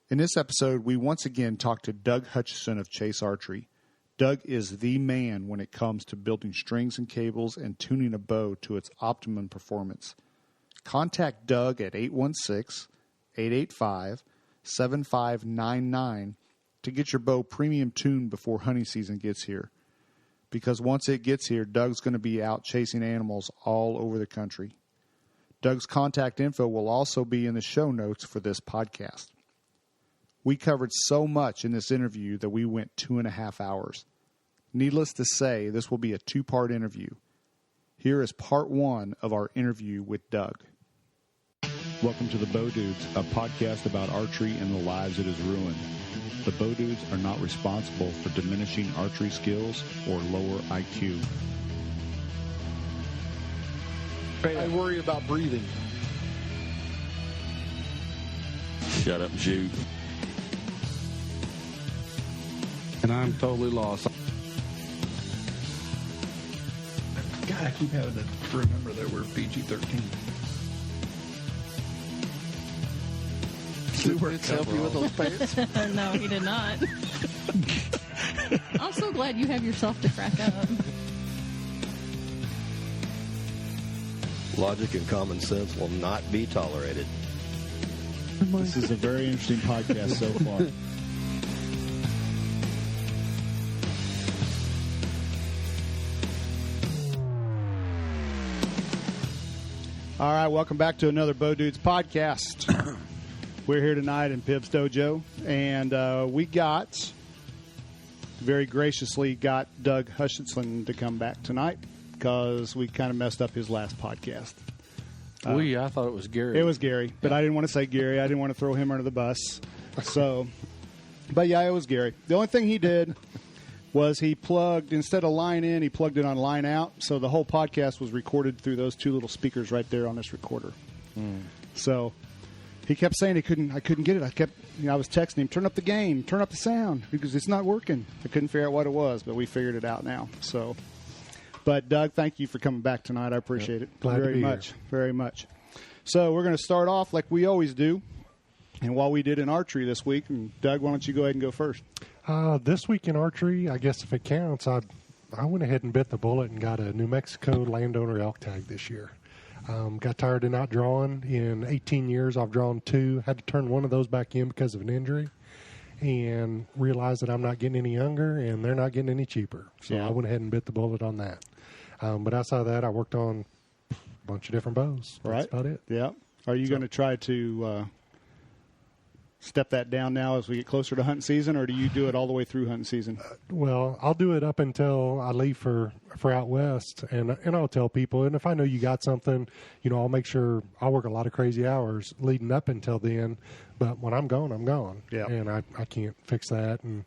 In this episode, we once again talk to Doug Hutchison of Chase Archery. Doug is the man when it comes to building strings and cables and tuning a bow to its optimum performance. Contact Doug at 816-885-7599 to get your bow premium tuned before hunting season gets here. Because once it gets here, Doug's going to be out chasing animals all over the country. Doug's contact info will also be in the show notes for this podcast. We covered so much in this interview that we went 2.5 hours. Needless to say, this will be a 2-part interview. Here is part 1 of our interview with Doug. Welcome to the Bowdudes, a podcast about archery and the lives it has ruined. The Bowdudes are not responsible for diminishing archery skills or lower IQ. I worry about breathing. Shut up and shoot. And I'm totally lost. God, I keep having to remember that we're PG-13. Did Words help you with those pants? No, he did not. I'm so glad you have yourself to crack up. Logic and common sense will not be tolerated. This is a very interesting podcast so far. All right, welcome back to another Bowdudes podcast. We're here tonight in Pib's Dojo, and we very graciously got Doug Hutchison to come back tonight because we kind of messed up his last podcast. I thought it was Gary. It was Gary, but I didn't want to say Gary. I didn't want to throw him under the bus. So, but yeah, it was Gary. The only thing he did was he plugged, instead of line in, he plugged it on line out. So the whole podcast was recorded through those 2 little speakers right there on this recorder. So he kept saying I couldn't get it. I was texting him, turn up the gain, turn up the sound, because it's not working. I couldn't figure out what it was, but we figured it out now. So, but Doug, thank you for coming back tonight. I appreciate it very much, very much. So we're going to start off like we always do, and what we did in archery this week. And Doug, why don't you go ahead and go first? This week in archery, I guess if it counts, I went ahead and bit the bullet and got a New Mexico landowner elk tag this year. Got tired of not drawing. In 18 years, I've drawn 2. Had to turn one of those back in because of an injury, and realized that I'm not getting any younger and they're not getting any cheaper. So I went ahead and bit the bullet on that. But outside of that, I worked on a bunch of different bows. That's about it. Yeah. Are you going to try to step that down now as we get closer to hunting season, or do you do it all the way through hunting season? Well, I'll do it up until I leave for out west, and I'll tell people, and if I know you got something, I'll make sure I'll work a lot of crazy hours leading up until then, but when I'm gone, I'm gone. Yeah. And I can't fix that, and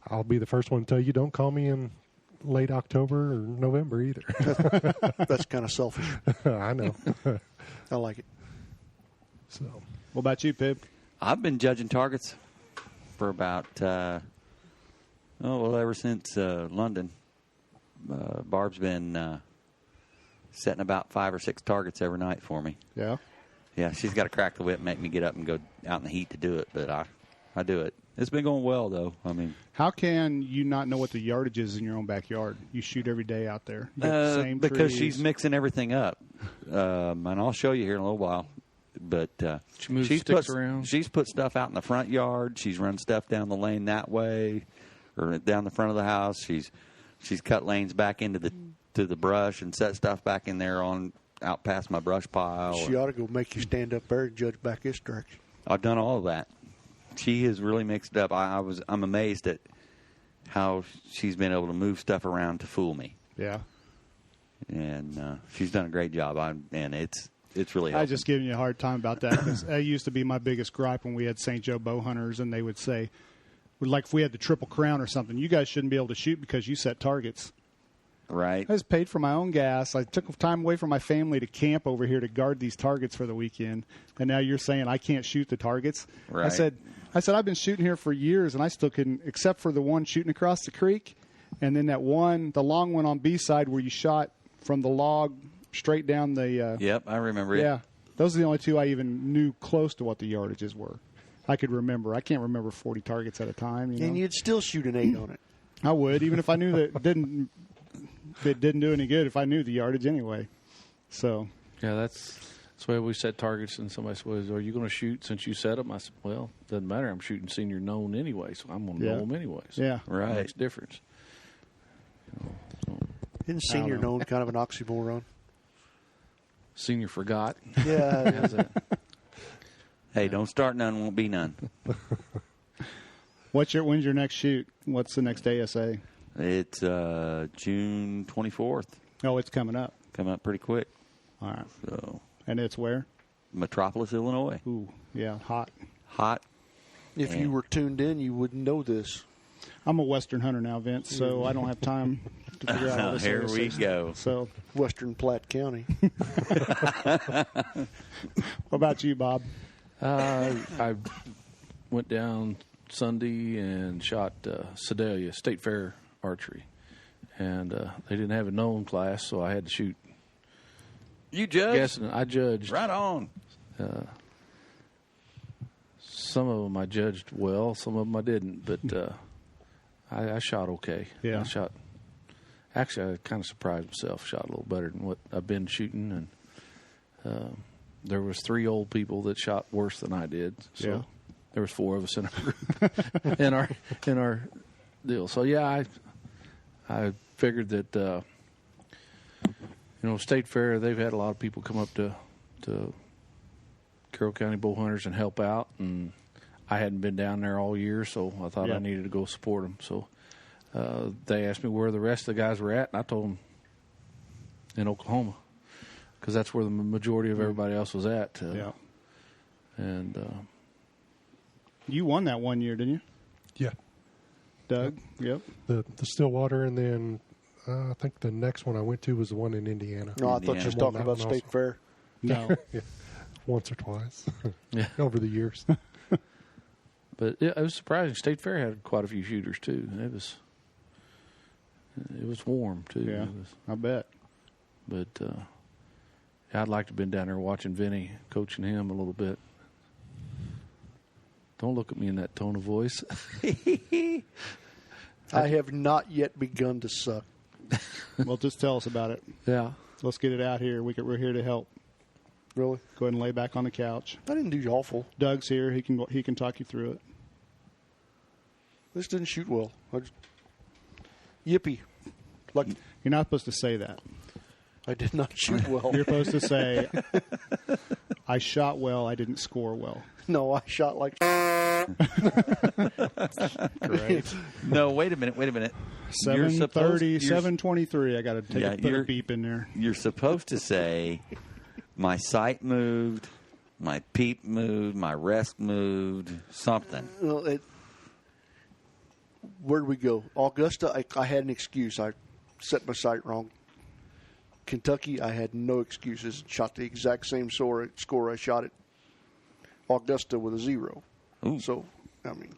I'll be the first one to tell you, don't call me in late October or November either. That's kind of selfish. I know. I like it. So, what about you, Pib? I've been judging targets for about, ever since London. Barb's been setting about 5 or 6 targets every night for me. Yeah? Yeah, she's got to crack the whip and make me get up and go out in the heat to do it, but I do it. It's been going well, though. I mean, how can you not know what the yardage is in your own backyard? You shoot every day out there. You get the same because trees. she's mixing everything up. And I'll show you here in a little while. But she moves sticks around. She's put stuff out in the front yard. She's run stuff down the lane that way, or down the front of the house. She's cut lanes back into the brush and set stuff back in there out past my brush pile. She ought to go make you stand up there and judge back this direction. I've done all of that. She has really mixed it up. I'm amazed at how she's been able to move stuff around to fool me. Yeah. And she's done a great job. It's really helpful. I just giving you a hard time about that because that used to be my biggest gripe when we had St. Joe bow hunters, and they would say, like if we had the Triple Crown or something, you guys shouldn't be able to shoot because you set targets. Right. I just paid for my own gas. I took time away from my family to camp over here to guard these targets for the weekend, and now you're saying I can't shoot the targets? Right. I said I've been shooting here for years, and I still couldn't, except for the one shooting across the creek, and then the long one on B side where you shot from the log straight down the... Yep, I remember it. Yeah, those are the only 2 I even knew close to what the yardages were. I could remember. I can't remember 40 targets at a time. You know? And you'd still shoot an 8 on it. I would, even if I knew that it didn't do any good. If I knew the yardage anyway. So Yeah, that's the way we set targets. And somebody said, well, are you going to shoot since you set them? I said, well, doesn't matter. I'm shooting senior known anyway, so I'm going to know them anyways. Yeah. Right. It makes a difference. Isn't senior known kind of an oxymoron? Senior forgot. Yeah. How's that? Hey, don't start none, won't be none. when's your next shoot? What's the next ASA? It's June 24th. Oh, it's coming up. Coming up pretty quick. All right. So, And it's where? Metropolis, Illinois. Ooh, yeah, hot. Hot. If you were tuned in, you wouldn't know this. I'm a Western hunter now, Vince, so I don't have time to figure out all this. Here other we stuff. go. So, Western Platte County. what about you, Bob? I went down Sunday and shot Sedalia State Fair archery, and they didn't have a known class, so I had to shoot. You judged? Guessing, I judged. Right on. Some of them I judged well, some of them I didn't, but I shot okay. Yeah. Actually, I kind of surprised myself. Shot a little better than what I've been shooting, and there was 3 old people that shot worse than I did. So Yeah. there was 4 of us in our group in our deal. So yeah, I figured that State Fair, they've had a lot of people come up to Carroll County Bow Hunters and help out, and I hadn't been down there all year, so I thought I needed to go support them. So they asked me where the rest of the guys were at, and I told them in Oklahoma, because that's where the majority of everybody else was at. And You won that one year, didn't you, Yeah. Doug? Yep. The Stillwater, and then I think the next one I went to was the one in Indiana. No, I thought you was talking about State Fair. No. Yeah. Once or twice Yeah. over the years. But it was surprising. State Fair had quite a few shooters too. It was warm too. Yeah, I bet. But I'd like to have been down there watching Vinny, coaching him a little bit. Don't look at me in that tone of voice. I have not yet begun to suck. Well, just tell us about it. Yeah. Let's get it out here. We're here to help. Really? Go ahead and lay back on the couch. I didn't do awful. Doug's here. He can talk you through it. This didn't shoot well. Yippee. Like, You're not supposed to say that. I did not shoot well. You're supposed to say, I shot well, I didn't score well. No, I shot like... Great. No, wait a minute. 7:30, 7:23. I got to put a beep in there. You're supposed to say, my sight moved, my peep moved, my rest moved, something. Well, where'd we go? Augusta, I had an excuse. I set my sight wrong. Kentucky, I had no excuses. Shot the exact same score I shot at Augusta with a 0. Ooh. So, I mean,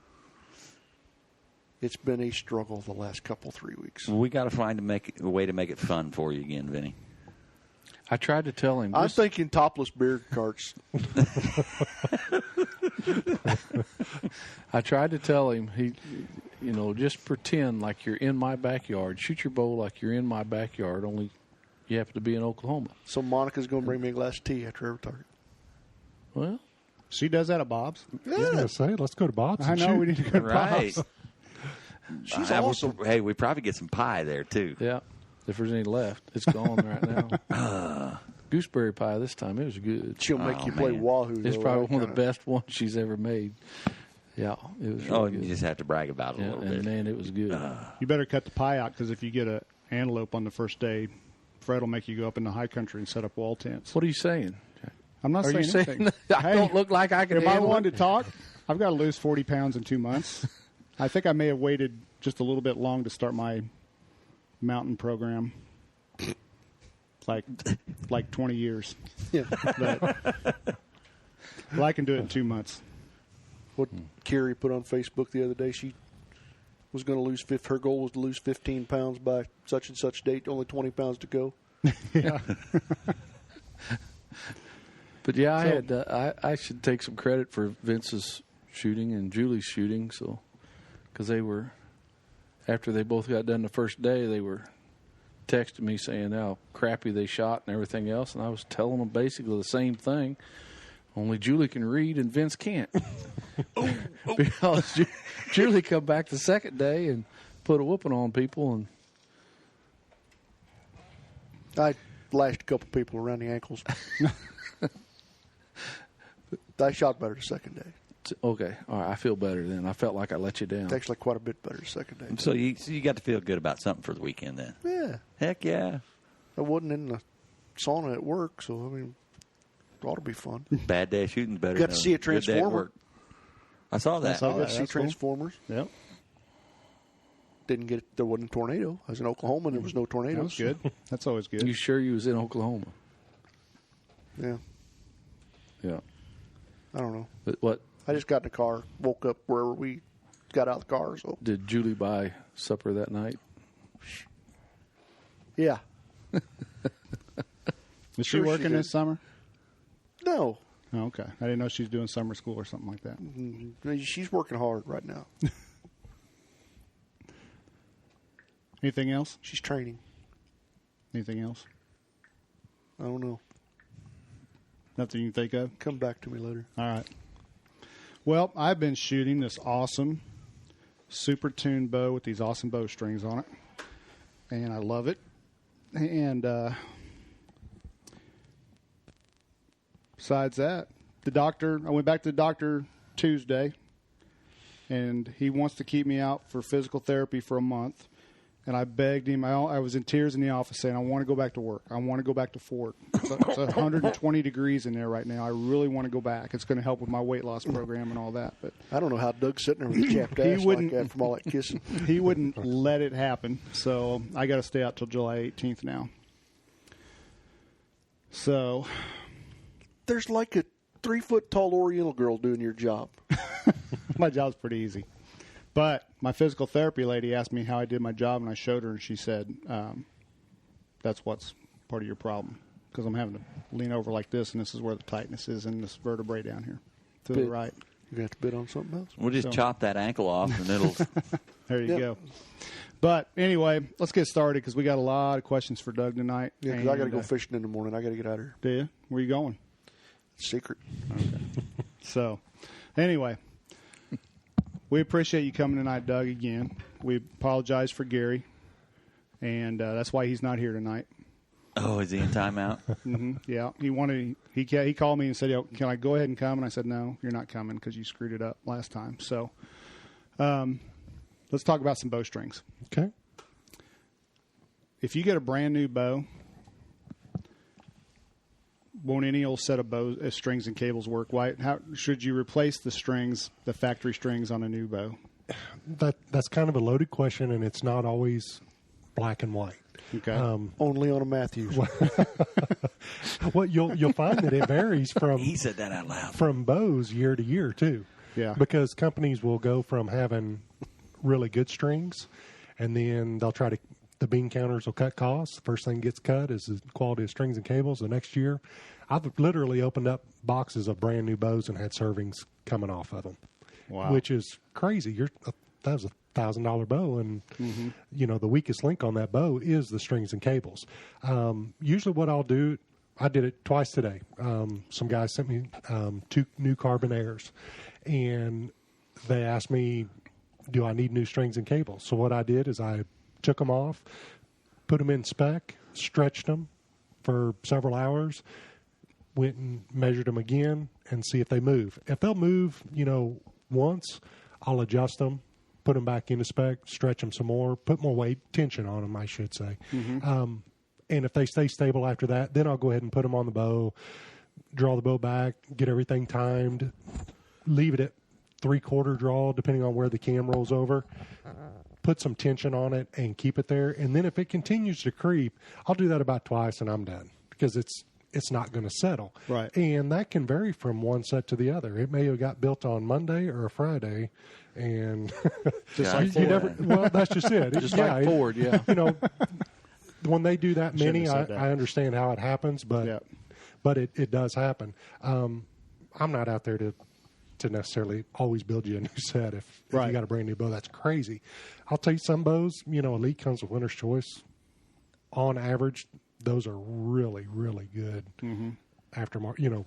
it's been a struggle the last 3 weeks. We got to find a way to make it fun for you again, Vinny. I tried to tell him. I'm thinking topless beer carts. I tried to tell him, just pretend like you're in my backyard. Shoot your bow like you're in my backyard, only you happen to be in Oklahoma. So Monica's going to bring me a glass of tea after every target. Well, She does that at Bob's. I was going to say, let's go to Bob's. I and know. shoot. We need to go to Right. Bob's. She's awesome. Hey, we probably get some pie there, too. yeah, if there's any left. It's gone right now. Gooseberry pie this time. It was good. She'll make Oh, you play man. Wahoo. It's though. probably I one of the kinda- best ones she's ever made. Yeah, it was really Oh, good. you just have to brag about it a Yeah, little and bit. man, it was good. You better cut the pie out because if you get an antelope on the first day, Fred will make you go up in the high country and set up wall tents. What are you saying? I'm not Are saying you saying anything. that I don't look like I can Am I handle one it? to talk? I've got to lose 40 pounds in 2 months. I think I may have waited just a little bit long to start my mountain program. Like 20 years. Yeah. But I can do it in 2 months. What Carrie put on Facebook the other day, she was going to lose, her goal was to lose 15 pounds by such and such date, only 20 pounds to go. Yeah. But yeah, I should take some credit for Vince's shooting and Julie's shooting. So, because they were, after they both got done the first day, they were texting me saying how crappy they shot and everything else, and I was telling them basically the same thing. Only Julie can read and Vince can't. Because Julie come back the second day and put a whooping on people, and I lashed a couple people around the ankles. I shot better the second day. okay, all right, I feel better then. I felt like I let you down. It's actually quite a bit better the second day. So you got to feel good about something for the weekend then. Yeah. Heck yeah. I wasn't in the sauna at work, so, I mean, it ought to be fun. Bad day shooting's better. Got to than see a good day at transformer. work. I saw that. saw I got that. to see That's cool. Transformers. Yep. Didn't get it. There wasn't a tornado. I was in Oklahoma, and there was no tornadoes. That was good. That's always good. You sure you was in Oklahoma? Yeah. Yeah. I don't know. But what I just got in the car, woke up wherever we got out of the car. So did Julie buy supper that night? yeah. Is she Sure she working did. this summer? No. Oh, okay. I didn't know she's doing summer school or something like that. She's working hard right now. Anything else? She's training. Anything else? I don't know. Nothing you can think of? Come back to me later. All right. Well, I've been shooting this awesome super tuned bow with these awesome bow strings on it, and I love it. And besides that, I went back to the doctor Tuesday, and he wants to keep me out for physical therapy for a month. And I begged him. I was in tears in the office saying, I want to go back to work. I want to go back to Fort. It's 120 degrees in there right now. I really want to go back. It's going to help with my weight loss program and all that. But I don't know how Doug's sitting there with a chapped ass like that from all that kissing. he wouldn't let it happen. So I got to stay out till July 18th now. So There's like a 3-foot-tall Oriental girl doing your job. my job's pretty easy. But my physical therapy lady asked me how I did my job, and I showed her, and she said, that's what's part of your problem, because I'm having to lean over like this, and this is where the tightness is in this vertebrae down here to the Bit. right. You're going to have to bid on something else? We'll just chop that ankle off, and it'll. There you Yep. go. But anyway, let's get started, because we got a lot of questions for Doug tonight. Yeah, because I got to go And, fishing in the morning. I got to get out of here. Do you? Where you going? Secret. So, anyway, we appreciate you coming tonight, Doug, again. We apologize for Gary, and that's why he's not here tonight. Oh, is he in timeout? Yeah, he called me and said, can I go ahead and come? And I said, no, you're not coming because you screwed it up last time. So let's talk about some bow strings. Okay. If you get a brand new bow, won't any old set of strings and cables work? How should you replace the strings, the factory strings, on a new bow? That's kind of a loaded question, and it's not always black and white. Okay. Only on a Matthews. Well, you'll find that it varies from He said that out loud. from bows year to year too. Yeah. Because companies will go from having really good strings, and then they'll try to. The bean counters will cut costs. The first thing gets cut is the quality of strings and cables. The next year, I've literally opened up boxes of brand new bows and had servings coming off of them. Wow. Which is crazy. That was $1,000 bow, and the weakest link on that bow is the strings and cables. Usually, what I'll do, I did it twice today. Some guys sent me 2 new carbon airs, and they asked me, "Do I need new strings and cables?" So what I did is I took them off, put them in spec, stretched them for several hours, went and measured them again, and see if they move. If they'll move, once, I'll adjust them, put them back into spec, stretch them some more, put more weight, tension on them, I should say. And if they stay stable after that, then I'll go ahead and put them on the bow, draw the bow back, get everything timed, leave it at 3/4 draw, depending on where the cam rolls over. Put some tension on it and keep it there. And then if it continues to creep, I'll do that about twice and I'm done, because it's not going to settle. Right. And that can vary from one set to the other. It may have got built on Monday or a Friday, and Just you never. Well, that's just it. Just like Ford, yeah. When they do that Shouldn't many, have said that. I understand how it happens, but Yeah. but it does happen. I'm not out there to to necessarily always build you a new set. If Right. you got a brand new bow, that's crazy. I'll tell you, some bows, Elite comes with Winner's Choice. On average, those are really, really good aftermarket,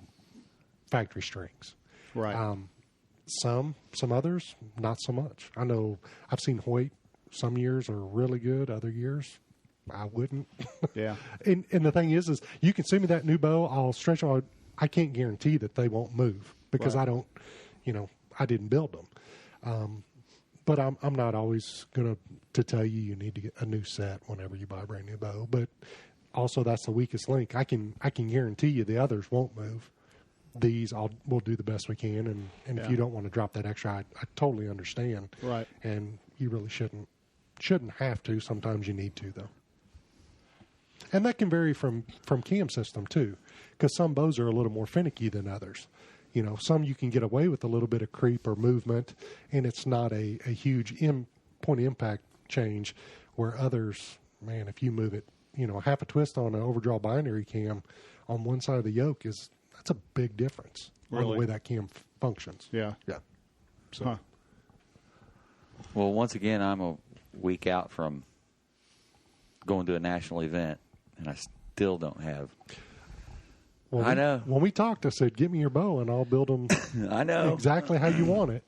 factory strings. Right. Some others, not so much. I know I've seen Hoyt. Some years are really good. Other years, I wouldn't. Yeah. And the thing is you can send me that new bow. I'll stretch them. I can't guarantee that they won't move because Right. I don't, I didn't build them. But I'm not always going to tell you need to get a new set whenever you buy a brand new bow. But also that's the weakest link. I can guarantee you the others won't move. These we'll do the best we can. And if you don't want to drop that extra, I totally understand. Right. And you really shouldn't have to. Sometimes you need to, though. And that can vary from cam system too, because some bows are a little more finicky than others. Some you can get away with a little bit of creep or movement, and it's not a huge point of impact change. Where others, man, if you move it, half a twist on an overdraw binary cam on one side of the yoke that's a big difference on Really? the way that cam functions. Yeah. Yeah. So. Huh. Well, once again, I'm a week out from going to a national event, and I still don't have. Well, I know. When we talked, I said, "Give me your bow, and I'll build them I know. exactly how you want it."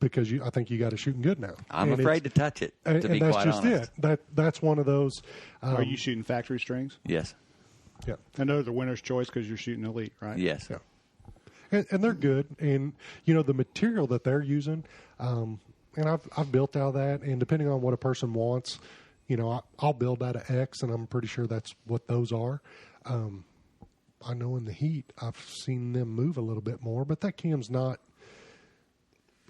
Because I think you got it shooting good now. I'm And afraid to touch it, to and be that's quite just honest. it. That's one of those. Are you shooting factory strings? Yes. Yeah, I know the winner's choice because you're shooting Elite, right? Yes. yeah. And they're good, and the material that they're using, and I've built out of that, and depending on what a person wants, I'll build out of X, and I'm pretty sure that's what those are. I know in the heat, I've seen them move a little bit more, but that cam's not.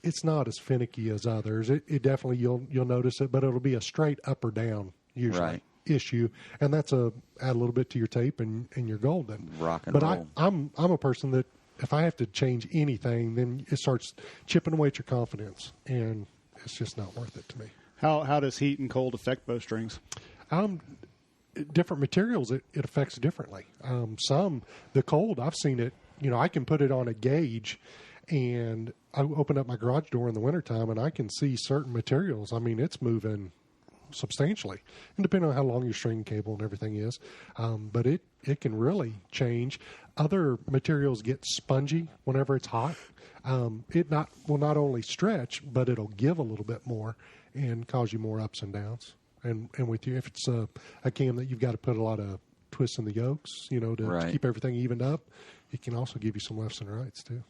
It's not as finicky as others. It definitely you'll notice it, but it'll be a straight up or down usually Right. issue, and that's add a little bit to your tape and you're golden. Rock and but roll. I'm a person that if I have to change anything, then it starts chipping away at your confidence, and it's just not worth it to me. How does heat and cold affect bow strings? Different materials it affects differently. The cold, I've seen it. I can put it on a gauge, and I open up my garage door in the wintertime, and I can see certain materials. I mean, it's moving substantially, and depending on how long your string cable and everything is, but it can really change. Other materials get spongy whenever it's hot. It will not only stretch, but it'll give a little bit more and cause you more ups and downs. And with you, if it's a cam that you've got to put a lot of twists in the yokes, to Right. keep everything evened up, it can also give you some lefts and rights too.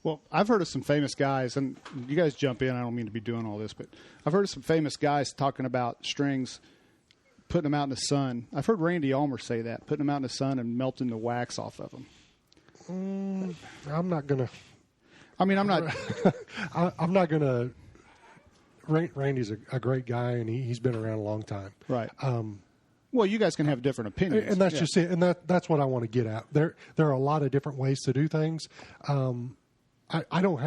Well, I've heard of some famous guys, and you guys jump in. I don't mean to be doing all this, but I've heard of some famous guys talking about strings, putting them out in the sun. I've heard Randy Ulmer say that, putting them out in the sun and melting the wax off of them. I'm not gonna. I mean, I'm not. I'm not gonna. Randy's a great guy, and he's been around a long time. Right. Well, you guys can have different opinions. And that's just it. And that's what I want to get at. There are a lot of different ways to do things. I don't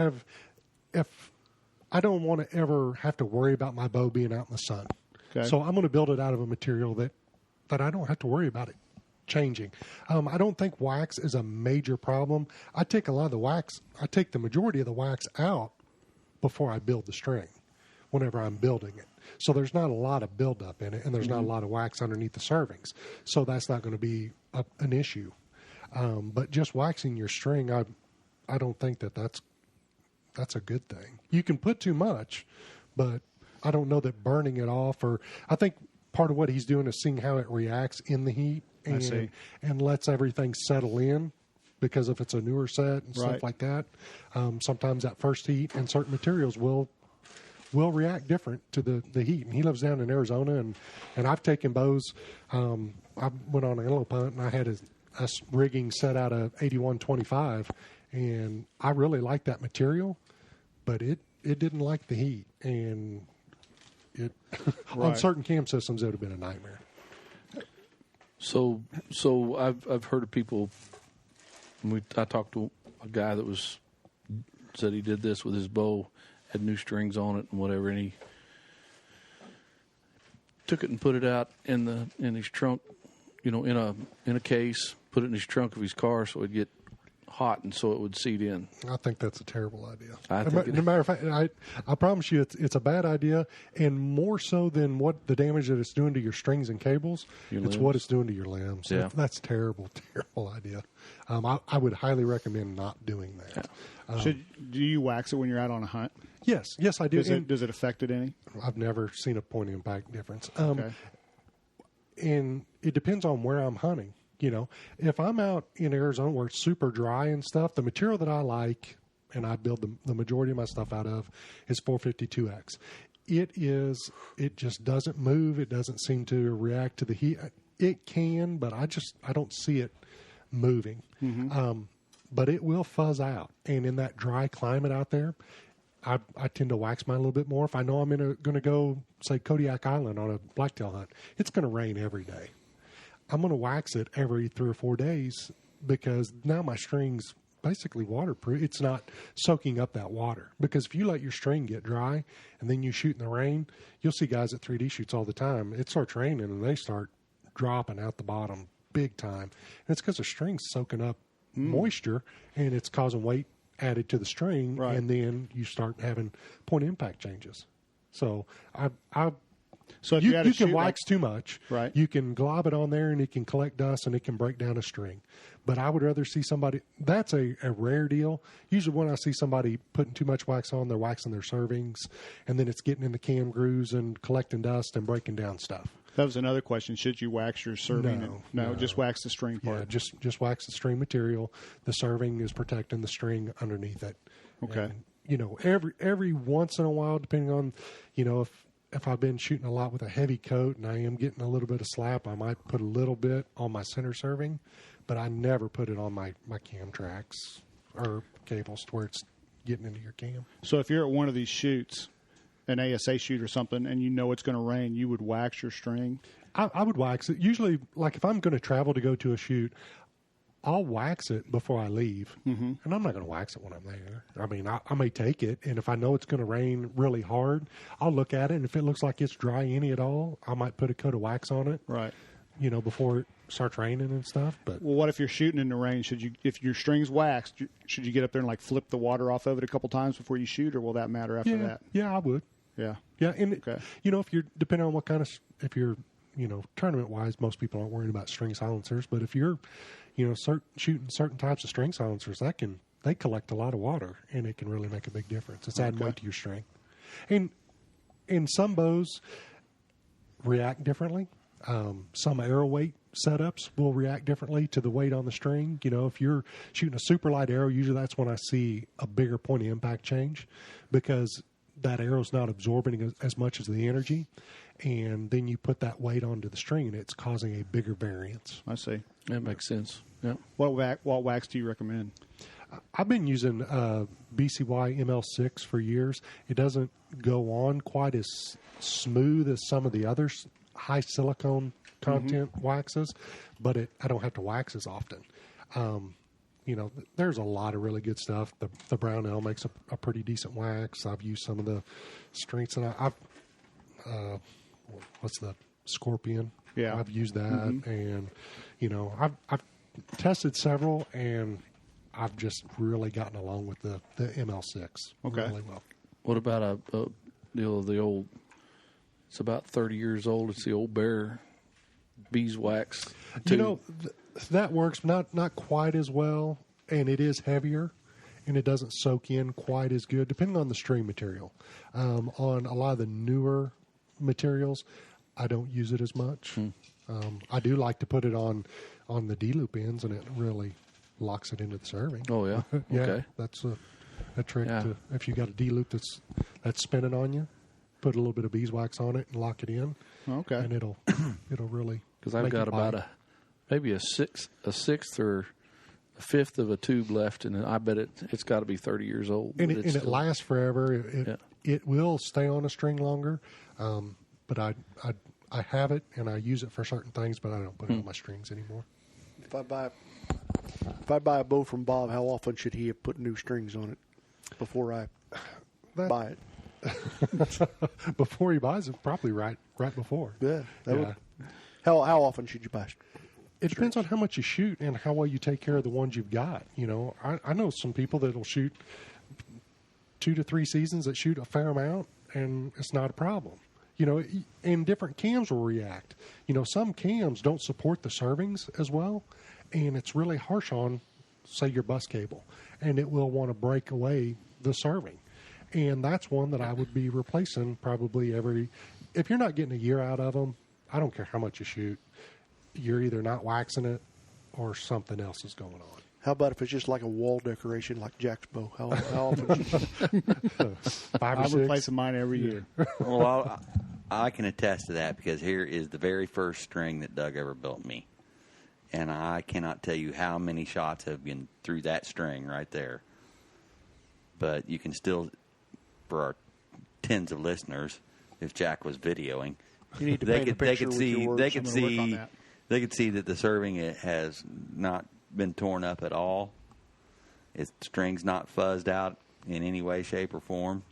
want to ever have to worry about my bow being out in the sun. Okay. So I'm going to build it out of a material that I don't have to worry about it changing. I don't think wax is a major problem. I take the majority of the wax out before I build the string whenever I'm building it. So there's not a lot of buildup in it, and there's not a lot of wax underneath the servings. So that's not going to be an issue. But just waxing your string, I don't think that's a good thing. You can put too much, but I don't know that burning it off, or I think part of what he's doing is seeing how it reacts in the heat and lets everything settle in. Because if it's a newer set and stuff like that, sometimes that first heat and certain materials will react different to the heat. And he lives down in Arizona, and I've taken bows. I went on an antelope hunt, and I had a rigging set out of 8125, and I really liked that material, but it didn't like the heat, and it on certain cam systems it would have been a nightmare. So I've heard of people. I talked to a guy that said he did this with his bow, had new strings on it and whatever, and he took it and put it out in his trunk, in a case, put it in his trunk of his car so it'd get hot, and so it would seat in. I think that's a terrible idea. I think no matter of fact, I promise you, it's a bad idea, and more so than what the damage that it's doing to your strings and cables, it's what it's doing to your limbs. Yeah. That's terrible idea. I would highly recommend not doing that. Do you wax it when you're out on a hunt? Yes, I do. Does it affect it any? I've never seen a point impact difference. Okay. And it depends on where I'm hunting. You know, if I'm out in Arizona where it's super dry and stuff, the material that I like and I build the majority of my stuff out of is 452X. It just doesn't move. It doesn't seem to react to the heat. It can, but I don't see it moving. Mm-hmm. But it will fuzz out. And in that dry climate out there, I tend to wax mine a little bit more. If I know I'm going to go, say, Kodiak Island on a blacktail hunt, it's going to rain every day. I'm going to wax it every 3 or 4 days because now my string's basically waterproof. It's not soaking up that water. Because if you let your string get dry and then you shoot in the rain, you'll see guys at 3D shoots all the time. It starts raining and they start dropping out the bottom big time. And it's because the string's soaking up moisture and it's causing weight added to the string, right. And then you start having point impact changes. So So if you had can wax too much. Right. You can glob it on there and it can collect dust and it can break down a string. But I would rather see somebody, that's a rare deal. Usually when I see somebody putting too much wax on, they're waxing their servings and then it's getting in the cam grooves and collecting dust and breaking down stuff. That was another question. Should you wax your serving? No, just wax the string part. Yeah, just wax the string material. The serving is protecting the string underneath it. Okay. And, you know, every once in a while, depending on, you know, if I've been shooting a lot with a heavy coat and I am getting a little bit of slap, I might put a little bit on my center serving, but I never put it on my cam tracks or cables to where it's getting into your cam. So if you're at one of these shoots, an ASA shoot or something, and you know it's going to rain, you would wax your string? I would wax it. Usually, like if I'm going to travel to go to a shoot, I'll wax it before I leave. Mm-hmm. And I'm not going to wax it when I'm there. I mean, I may take it, and if I know it's going to rain really hard, I'll look at it, and if it looks like it's dry any at all, I might put a coat of wax on it. Right. You know, before it starts raining and stuff. But well, what if you're shooting in the rain? If your string's waxed, should you get up there and like flip the water off of it a couple times before you shoot, or will that matter after that? Yeah, I would. Yeah. Yeah, and okay. You know, if you're depending on what kind of, if you're, you know, tournament wise, most people aren't worried about string silencers. But if you're, you know, shooting certain types of string silencers, they collect a lot of water, and it can really make a big difference. It's adding weight to your string, and some bows react differently. Some arrow weight setups will react differently to the weight on the string. You know, if you're shooting a super light arrow, usually that's when I see a bigger point of impact change because that arrow's not absorbing as much as the energy, and then you put that weight onto the string, and it's causing a bigger variance. I see. That makes sense. Yeah. What wax do you recommend? I've been using BCY ML6 for years. It doesn't go on quite as smooth as some of the other high silicone content waxes, but I don't have to wax as often. You know, there's a lot of really good stuff. The Brownell makes a pretty decent wax. I've used some of the strengths, and I've what's the Scorpion? Yeah, I've used that, and you know, I've tested several, and I've just really gotten along with the ML6 really well. What about the old? It's about 30 years old. It's the old Bear beeswax. You know, that works not quite as well, and it is heavier, and it doesn't soak in quite as good, depending on the string material. On a lot of the newer materials, I don't use it as much. I do like to put it on the D-loop ends, and it really locks it into the serving. Oh, yeah? Yeah, okay. That's a trick. If you got a D-loop that's spinning on you, put a little bit of beeswax on it and lock it in. Okay. And it'll really... Because I've got about maybe a sixth or a fifth of a tube left, and I bet it's got to be 30 years old. And it lasts forever. It will stay on a string longer, but I have it and I use it for certain things, but I don't put it on my strings anymore. If I buy a bow from Bob, how often should he have put new strings on it before I buy it? Before he buys it, probably right before. Yeah. How often should you buy? It depends on how much you shoot and how well you take care of the ones you've got. You know, I know some people that'll shoot 2 to 3 seasons that shoot a fair amount, and it's not a problem. You know, and different cams will react. You know, some cams don't support the servings as well, and it's really harsh on, say, your bus cable, and it will want to break away the serving. And that's one that I would be replacing probably if you're not getting a year out of them, I don't care how much you shoot, you're either not waxing it or something else is going on. How about if it's just like a wall decoration like Jack's bow? How often? 5 or I'm 6. replacing mine every year. Well, I can attest to that because here is the very first string that Doug ever built me. And I cannot tell you how many shots have been through that string right there. But you can still, for our tens of listeners, if Jack was videoing, You need to paint a picture with your words. they could I'm gonna work on see that. they could see that the serving has not been torn up at all. Its string's not fuzzed out in any way, shape, or form.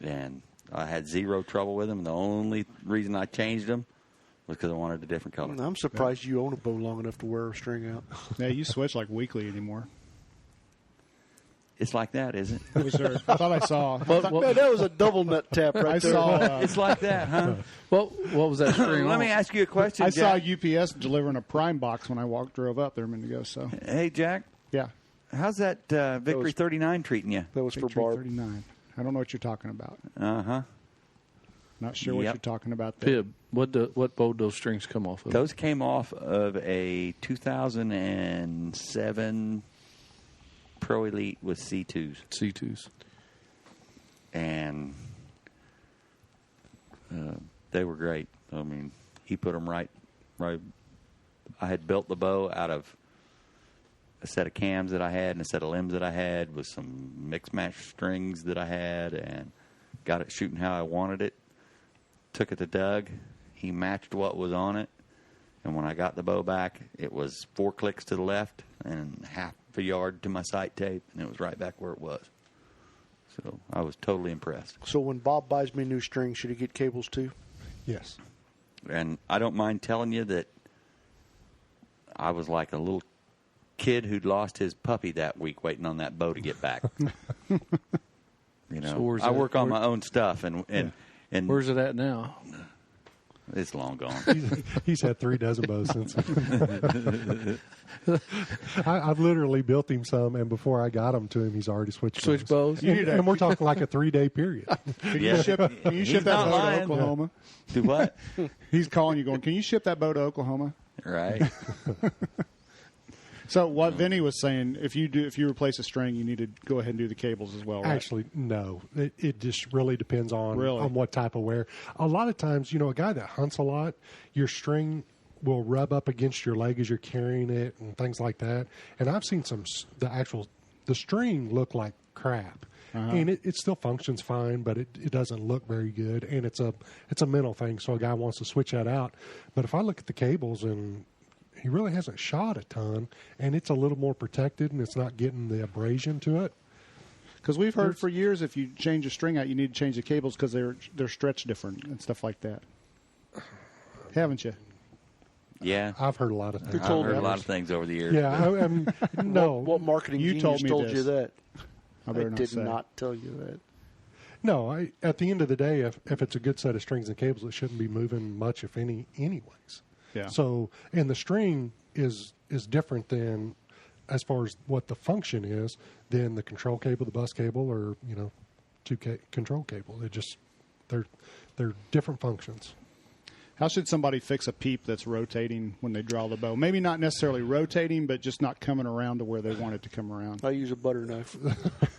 And I had zero trouble with them. The only reason I changed them was because I wanted a different color. I'm surprised you own a bow long enough to wear a string out. Yeah, you switch like weekly anymore. It's like that, isn't it? It was there. I thought I saw. Man, that was a double nut tap right I there. saw. It's like that, huh? What was that string? Let me ask you a question, I saw Jack. UPS delivering a prime box when I drove up there a minute ago. So Hey, Jack, yeah, how's that Victory 39 treating you? That was for Victory Barb. 39. I don't know what you're talking about. Uh-huh. Not sure what Yep. you're talking about there. Pib. What bow those strings come off of? Those came off of a 2007 Pro Elite with C2s. C2s. And they were great. I mean, he put them right. I had built the bow out of a set of cams that I had and a set of limbs that I had with some mix match strings that I had, and got it shooting how I wanted it. Took it to Doug. He matched what was on it. And when I got the bow back, it was 4 clicks to the left and half a yard to my sight tape, and it was right back where it was. So I was totally impressed. So when Bob buys me new strings, should he get cables too? Yes. And I don't mind telling you that I was like a little kid who'd lost his puppy that week waiting on that bow to get back. You know, So where's I that- work on where- my own stuff, and Where's it at now? it's long gone. He's had 3 dozen bows since. I've literally built him some, and before I got them to him, he's already switched bows? And we're talking like a 3-day period. Can Yeah. you ship that He's bow not to lying. Oklahoma? Do what? He's calling you, going, "Can you ship that bow to Oklahoma?" Right. So what Vinny was saying, if you replace a string, you need to go ahead and do the cables as well, right? Actually, no. It just really depends on Really? what type of wear. A lot of times, a guy that hunts a lot, your string will rub up against your leg as you're carrying it and things like that. And I've seen the string look like crap. And it still functions fine, but it doesn't look very good. And it's a mental thing, so a guy wants to switch that out. But if I look at the cables, and he really hasn't shot a ton, and it's a little more protected, and it's not getting the abrasion to it. Because we've heard for years, if you change a string out, you need to change the cables because they're stretched different and stuff like that. Haven't you? Yeah. I've heard a lot of things. I've heard a lot of things over the years. Yeah, I mean, no. What marketing You genius told me you this. that? I I better not did say. not tell you that. No, at the end of the day, if it's a good set of strings and cables, it shouldn't be moving much, if any, anyways. Yeah. So, and the string is different than, as far as what the function is, than the control cable, the bus cable, or control cable. They're different functions. How should somebody fix a peep that's rotating when they draw the bow? Maybe not necessarily rotating, but just not coming around to where they want it to come around. I use a butter knife.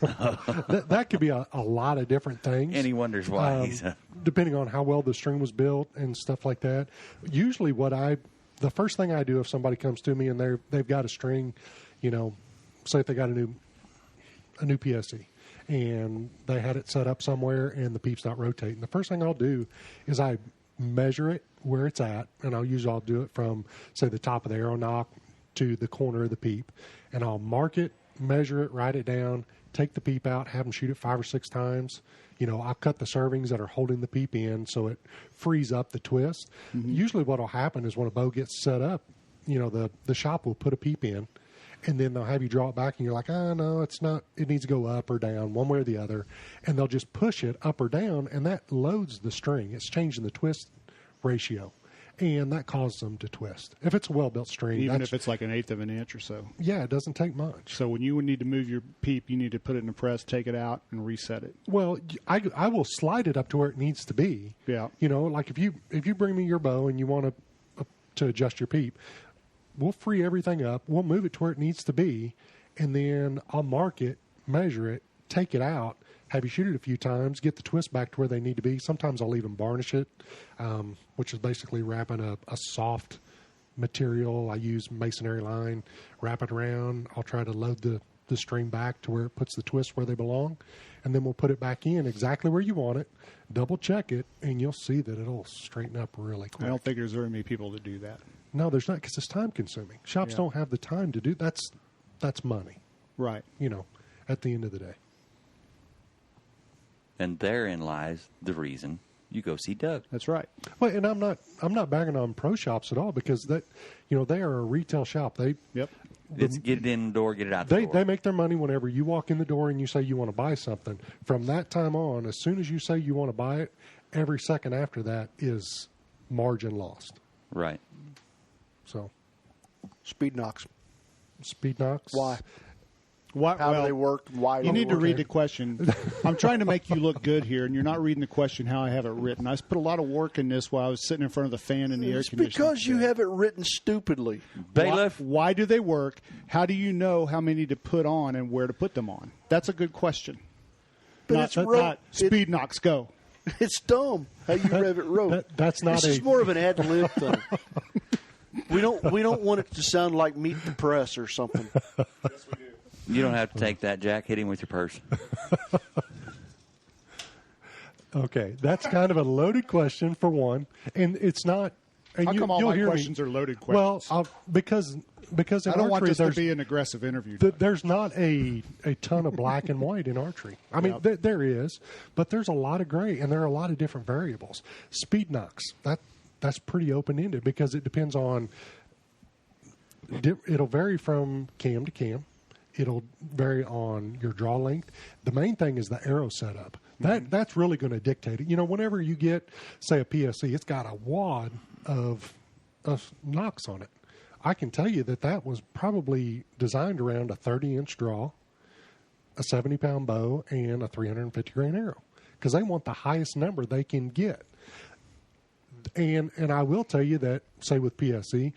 That could be a lot of different things. And he wonders why he's depending on how well the string was built and stuff like that. Usually the first thing I do if somebody comes to me and they've got a string, say if they got a new PSE and they had it set up somewhere and the peep's not rotating. The first thing I'll do is I measure it where it's at, and I'll do it from, say, the top of the arrow knock to the corner of the peep, and I'll mark it, measure it, write it down, take the peep out, have them shoot it 5 or 6 times. I'll cut the servings that are holding the peep in so it frees up the twist. Usually what will happen is when a bow gets set up, the shop will put a peep in, and then they'll have you draw it back, and you're like, no, it's not. It needs to go up or down, one way or the other, and they'll just push it up or down, and that loads the string. It's changing the twist ratio, and that causes them to twist. If it's a well-built string, even if it's like 1/8 of an inch or so. Yeah, it doesn't take much. So when you would need to move your peep, you need to put it in the press, take it out, and reset it. Well, I will slide it up to where it needs to be. Yeah. Like if you bring me your bow and you want to adjust your peep, we'll free everything up. We'll move it to where it needs to be, and then I'll mark it, measure it, take it out, have you shoot it a few times, get the twist back to where they need to be. Sometimes I'll even varnish it, which is basically wrapping a soft material. I use masonry line, wrap it around. I'll try to load the string back to where it puts the twist where they belong, and then we'll put it back in exactly where you want it, double check it, and you'll see that it'll straighten up really quick. I don't think there's very many people that do that. No, there's not, because it's time consuming. Shops don't have the time to do that's money. Right. At the end of the day. And therein lies the reason you go see Doug. That's right. Well, and I'm not bagging on pro shops at all, because they are a retail shop. It's get it in the door, get it out the door. They make their money whenever you walk in the door and you say you want to buy something. From that time on, as soon as you say you want to buy it, every second after that is margin lost. Right. So, Speed knocks. speed knocks. Why? How do they work? Why do You they need to work? read the question. I'm trying to make you look good here, and you're not reading the question how I have it written. I put a lot of work in this while I was sitting in front of the fan and the air It's conditioning. because you have it written stupidly. Bailiff. Why do they work? How do you know how many to put on and where to put them on? That's a good question. But Not- it's rote. not speed knocks, go. It's dumb how you rev it rote. That's not This is more of an ad lib thing. We don't want it to sound like Meet the Press or something. You don't have to take that, Jack. Hit him with your purse. Okay, that's kind of a loaded question for one, and it's not. And How come all you'll my hear questions me, are loaded Well, questions? because in I don't want archery, this to there's be an aggressive interview. there's not a ton of black and white in archery. I mean, Yep. there is, but there's a lot of gray, and there are a lot of different variables. Speed knocks, that's pretty open ended, because it depends on. It'll vary from cam to cam. It'll vary on your draw length. The main thing is the arrow setup. That's really going to dictate it. Whenever you get, say, a PSE, it's got a wad of knocks on it. I can tell you that was probably designed around a 30-inch draw, a 70-pound bow, and a 350-grain arrow, because they want the highest number they can get. And I will tell you that, say, with PSE,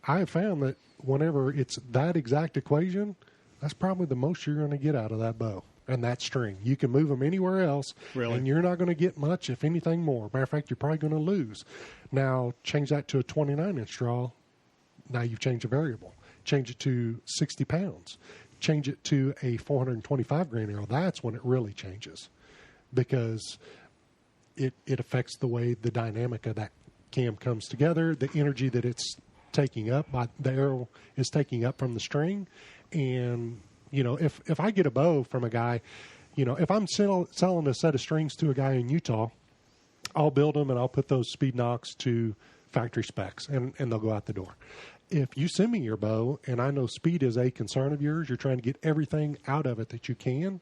I have found that whenever it's that exact equation, that's probably the most you're going to get out of that bow and that string. You can move them anywhere else, Really? and you're not going to get much, if anything, more. Matter of fact, you're probably going to lose. Now, change that to a 29-inch draw. Now you've changed a variable. Change it to 60 pounds. Change it to a 425-grain arrow. That's when it really changes, because it affects the way the dynamic of that cam comes together, the energy that it's taking up, the arrow is taking up from the string. And, if I get a bow from a guy, if I'm selling a set of strings to a guy in Utah, I'll build them and I'll put those speed knocks to factory specs, and they'll go out the door. If you send me your bow and I know speed is a concern of yours, you're trying to get everything out of it that you can,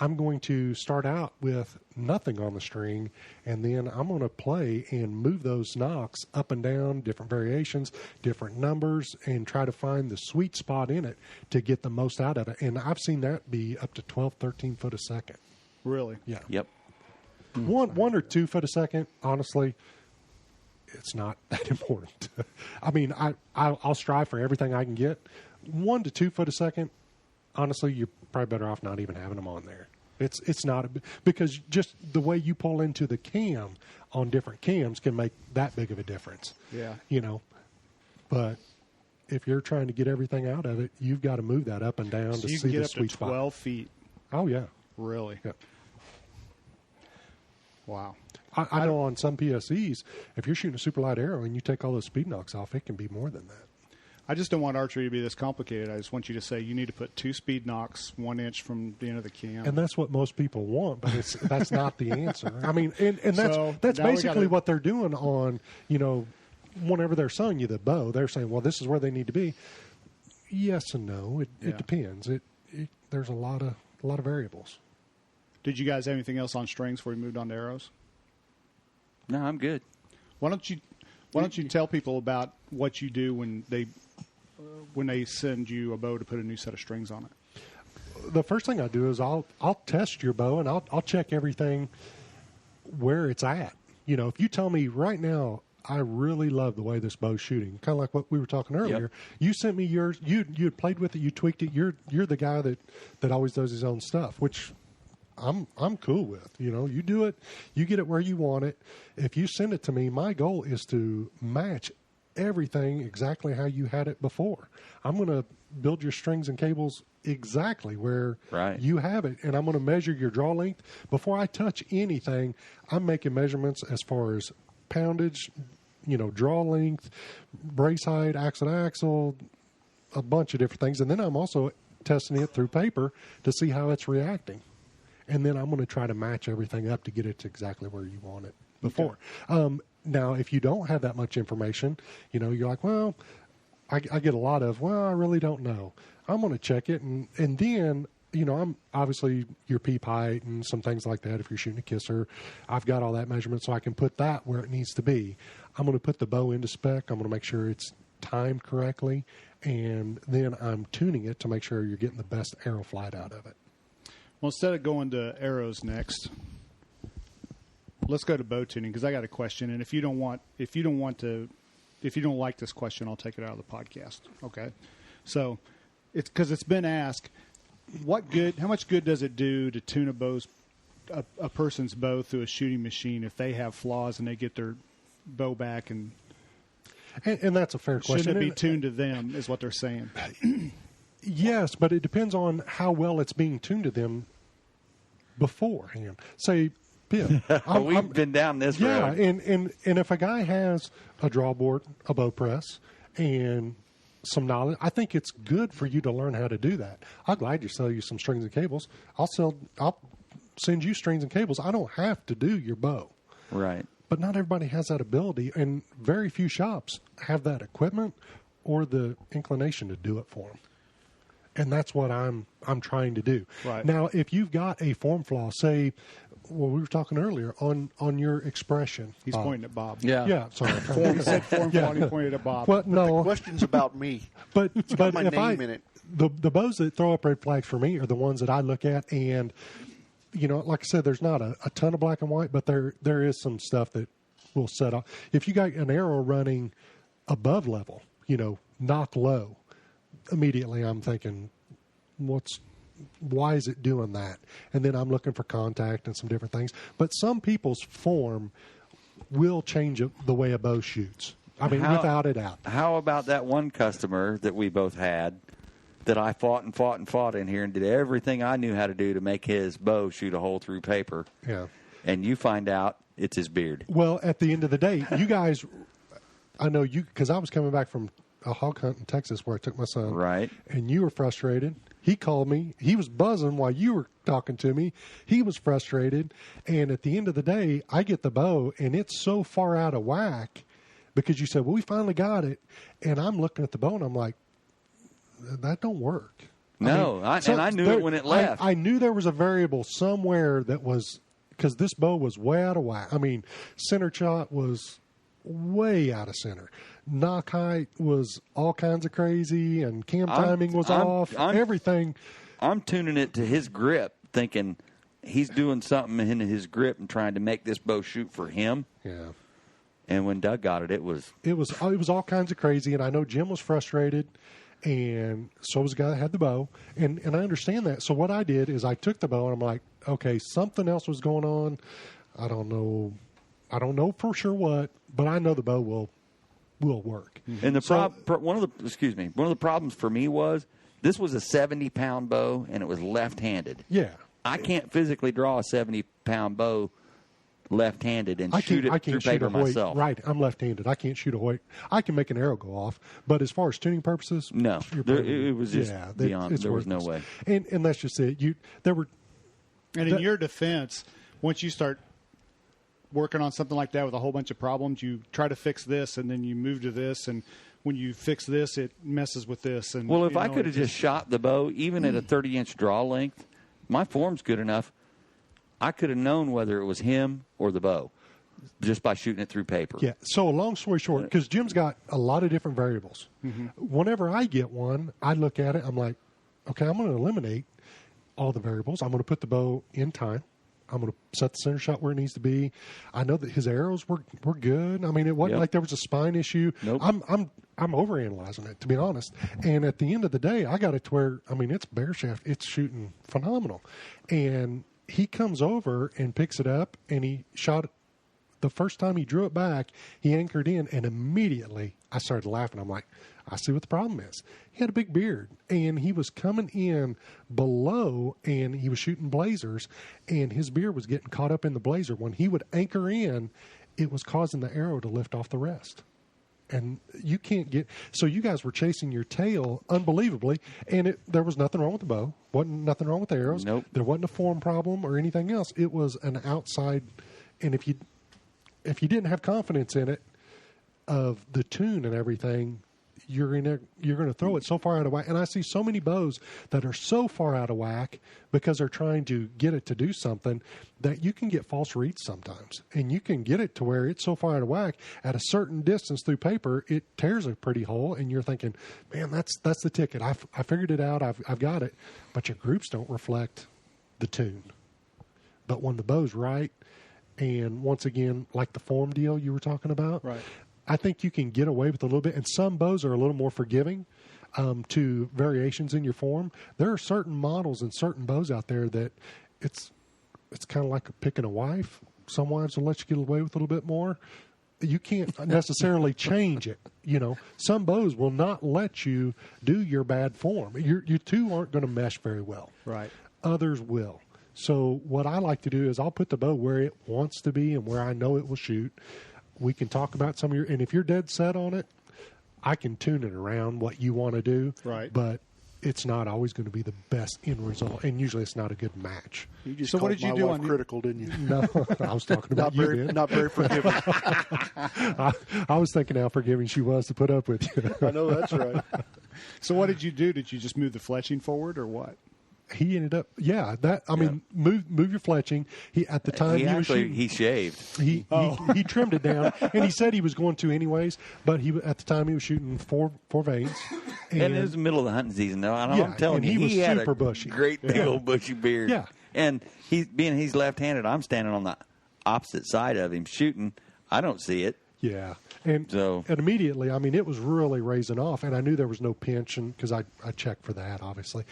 I'm going to start out with nothing on the string, and then I'm going to play and move those knocks up and down, different variations, different numbers, and try to find the sweet spot in it to get the most out of it. And I've seen that be up to 12, 13 foot a second. Really? Yeah. Yep. 1 or 2 foot a second, honestly, it's not that important. I mean, I'll strive for everything I can get. 1 to 2 foot a second, honestly, you're probably better off not even having them on there. It's not because just the way you pull into the cam on different cams can make that big of a difference. Yeah. But if you're trying to get everything out of it, you've got to move that up and down So to you see can the get up to sweet 12 spot. feet. Oh yeah. Really? Yeah. Wow. I know on some PSEs, if you're shooting a super light arrow and you take all those speed knocks off, it can be more than that. I just don't want archery to be this complicated. I just want you to say you need to put 2 speed knocks 1 inch from the end of the cam. And that's what most people want, but that's not the answer. I mean, and that's So, that's now we basically gotta- what they're doing on whenever they're selling you the bow, they're saying, well, this is where they need to be. Yes and no. It depends. There's a lot of variables. Did you guys have anything else on strings before we moved on to arrows? No, I'm good. Why don't you tell people about what you do when they send you a bow to put a new set of strings on it? The first thing I do is I'll test your bow, and I'll check everything where it's at. You know, if you tell me right now, I really love the way this bow's shooting, kind of like what we were talking earlier. Yep. You sent me yours. You had played with it. You tweaked it. You're the guy that always does his own stuff, which I'm cool with. You know, you do it. You get it where you want it. If you send it to me, my goal is to match everything exactly how you had it before. I'm going to build your strings and cables exactly where you have it, and I'm going to measure your draw length. Before I touch anything, I'm making measurements as far as poundage, you know, draw length, brace height, axle to axle, a bunch of different things. And then I'm also testing it through paper to see how it's reacting. And then I'm going to try to match everything up to get it to exactly where you want it before. Okay. Now, if you don't have that much information, you know, you're like, well, I get a lot of, well, I really don't know. I'm going to check it. And then, you know, I'm obviously your peep height and some things like that. If you're shooting a kisser, I've got all that measurement so I can put that where it needs to be. I'm going to put the bow into spec. I'm going to make sure it's timed correctly. And then I'm tuning it to make sure you're getting the best arrow flight out of it. Well, instead of going to arrows next, let's go to bow tuning, because I got a question. And if you don't like this question, I'll take it out of the podcast. Okay. So it's because it's been asked, how much good does it do to tune a person's bow through a shooting machine if they have flaws and they get their bow back, and that's a fair question. Shouldn't it be tuned to them, is what they're saying. Yes, but it depends on how well it's being tuned to them beforehand. Say, Pip, we've been down this road. Yeah, and if a guy has a draw board, a bow press, and some knowledge, I think it's good for you to learn how to do that. I'll gladly sell you some strings and cables. I'll send you strings and cables. I don't have to do your bow. Right. But not everybody has that ability, and very few shops have that equipment or the inclination to do it for them. And that's what I'm trying to do. Right. Now, if you've got a form flaw, say, well, we were talking earlier on your expression. He's pointing at Bob. Yeah, sorry. He said form flaw, and he pointed at Bob. Well, no. The question's about me. But my if name in it. The bows that throw up red flags for me are the ones that I look at, and you know, like I said, there's not a ton of black and white, but there is some stuff that will set off. If you got an arrow running above level, you know, knock low, immediately I'm thinking, why is it doing that? And then I'm looking for contact and some different things. But some people's form will change the way a bow shoots. I mean, without a doubt. How about that one customer that we both had that I fought in here and did everything I knew how to do to make his bow shoot a hole through paper? Yeah. And you find out it's his beard. Well, at the end of the day, you guys, I know you, because I was coming back from a hog hunt in Texas where I took my son. Right. And you were frustrated. He called me. He was buzzing while you were talking to me. He was frustrated. And at the end of the day, I get the bow, and it's so far out of whack because you said, well, we finally got it. And I'm looking at the bow, and I'm like, that don't work. No, I knew it when it left. I knew there was a variable somewhere that was, because this bow was way out of whack. I mean, center shot was way out of center. Knock height was all kinds of crazy, and cam timing was off. Everything. I'm tuning it to his grip, thinking he's doing something in his grip and trying to make this bow shoot for him. Yeah. And when Doug got it, it was all kinds of crazy. And I know Jim was frustrated, and so was the guy that had the bow. And I understand that. So what I did is I took the bow, and I'm like, okay, something else was going on. I don't know for sure what, but I know the bow will work. And one of the problems for me was this was a 70-pound bow, and it was left-handed. Yeah. I can't physically draw a 70-pound bow left-handed and shoot it through paper myself. Right, I'm left-handed. I can't shoot a Hoyt. I can make an arrow go off, but as far as tuning purposes, no, it was just beyond. There was no way. And that's just it. And in your defense, once you start working on something like that with a whole bunch of problems, you try to fix this, and then you move to this, and when you fix this, it messes with this. And well, if I could have just shot the bow, even at a 30-inch draw length, my form's good enough. I could have known whether it was him or the bow just by shooting it through paper. Yeah. So, a long story short, because Jim's got a lot of different variables. Whenever I get one, I look at it. I'm like, okay, I'm going to eliminate all the variables. I'm going to put the bow in time. I'm going to set the center shot where it needs to be. I know that his arrows were good. I mean, it wasn't like there was a spine issue. Nope. I'm overanalyzing it, to be honest. And at the end of the day, I got it to where, I mean, it's bear shaft. It's shooting phenomenal. And he comes over and picks it up, and he shot it. The first time he drew it back, he anchored in, and immediately I started laughing. I'm like, I see what the problem is. He had a big beard, and he was coming in below, and he was shooting blazers, and his beard was getting caught up in the blazer. When he would anchor in, it was causing the arrow to lift off the rest. And you can't get – so you guys were chasing your tail unbelievably, and there was nothing wrong with the bow. Wasn't nothing wrong with the arrows. Nope. There wasn't a form problem or anything else. It was an outside – and if you didn't have confidence in it of the tune and everything, you're going to throw it so far out of whack. And I see so many bows that are so far out of whack because they're trying to get it to do something that you can get false reads sometimes. And you can get it to where it's so far out of whack at a certain distance through paper, it tears a pretty hole, and you're thinking, man, that's the ticket. I figured it out. I've got it. But your groups don't reflect the tune. But when the bow's right, and once again, like the form deal you were talking about, Right. I think you can get away with a little bit. And some bows are a little more forgiving to variations in your form. There are certain models and certain bows out there that it's kind of like picking a wife. Some wives will let you get away with a little bit more. You can't necessarily change it. You know, some bows will not let you do your bad form. You two aren't going to mesh very well. Right. Others will. So what I like to do is I'll put the bow where it wants to be and where I know it will shoot. We can talk about some of your, and if you're dead set on it, I can tune it around what you want to do. Right. But it's not always going to be the best end result, and usually it's not a good match. You just So what called did you my do wife on critical, didn't you? No, I was talking about you. Ben. Not very forgiving. I was thinking how forgiving she was to put up with you. I know that's right. So what did you do? Did you just move the fletching forward, or what? He ended up, move your fletching. He at the time He shaved. he trimmed it down, and he said he was going to anyways. But at the time he was shooting four veins, And it was the middle of the hunting season, though. I'm telling and you, he was had super a bushy. great big old bushy beard. Yeah. And he's left-handed. I'm standing on the opposite side of him shooting. I don't see it. Yeah, and immediately, I mean, it was really raising off, and I knew there was no pinch, because I checked for that, obviously.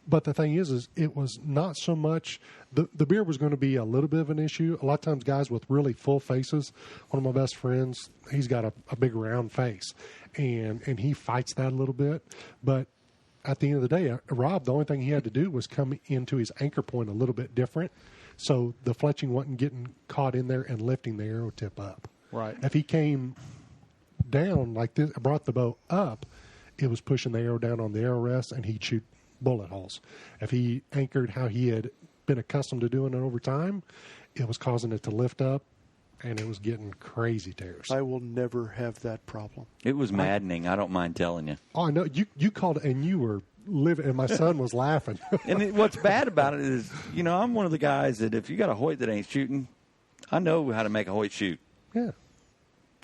But the thing is it was not so much the beard was going to be a little bit of an issue. A lot of times, guys with really full faces. One of my best friends, he's got a big round face, and he fights that a little bit. But at the end of the day, Rob, the only thing he had to do was come into his anchor point a little bit different, so the fletching wasn't getting caught in there and lifting the arrow tip up. Right. If he came down like this, brought the bow up, it was pushing the arrow down on the arrow rest, and he'd shoot bullet holes. If he anchored how he had been accustomed to doing it over time, it was causing it to lift up, and it was getting crazy tears. I will never have that problem. It was maddening. I don't mind telling you. Oh, I know. You called it, and you were living, and my son was laughing. And what's bad about it is, I'm one of the guys that if you got a Hoyt that ain't shooting, I know how to make a Hoyt shoot. Yeah.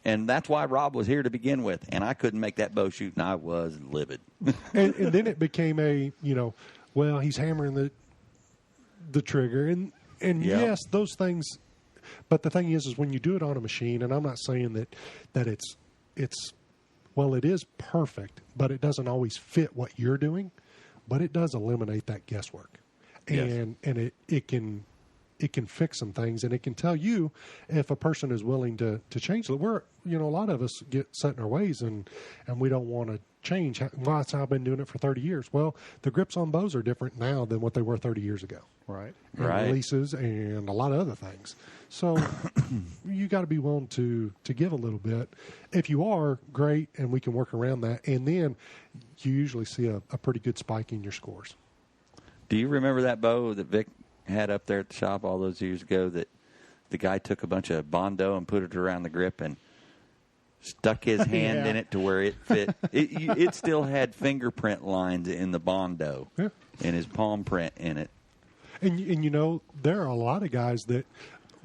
And that's why Rob was here to begin with. And I couldn't make that bow shoot, and I was livid. and then it became he's hammering the trigger. And yes, those things. But the thing is when you do it on a machine, and I'm not saying that it's it is perfect, but it doesn't always fit what you're doing. But it does eliminate that guesswork. And it can fix some things, and it can tell you if a person is willing to change it. We're, a lot of us get set in our ways, and we don't want to change. Well, that's how I've been doing it for 30 years. Well, the grips on bows are different now than what they were 30 years ago. Right. And releases and a lot of other things. So you got to be willing to give a little bit. If you are, great, and we can work around that. And then you usually see a pretty good spike in your scores. Do you remember that bow that Vic had up there at the shop all those years ago that the guy took a bunch of Bondo and put it around the grip and stuck his hand in it to where it fit. It still had fingerprint lines in the Bondo and his palm print in it. And you know, there are a lot of guys that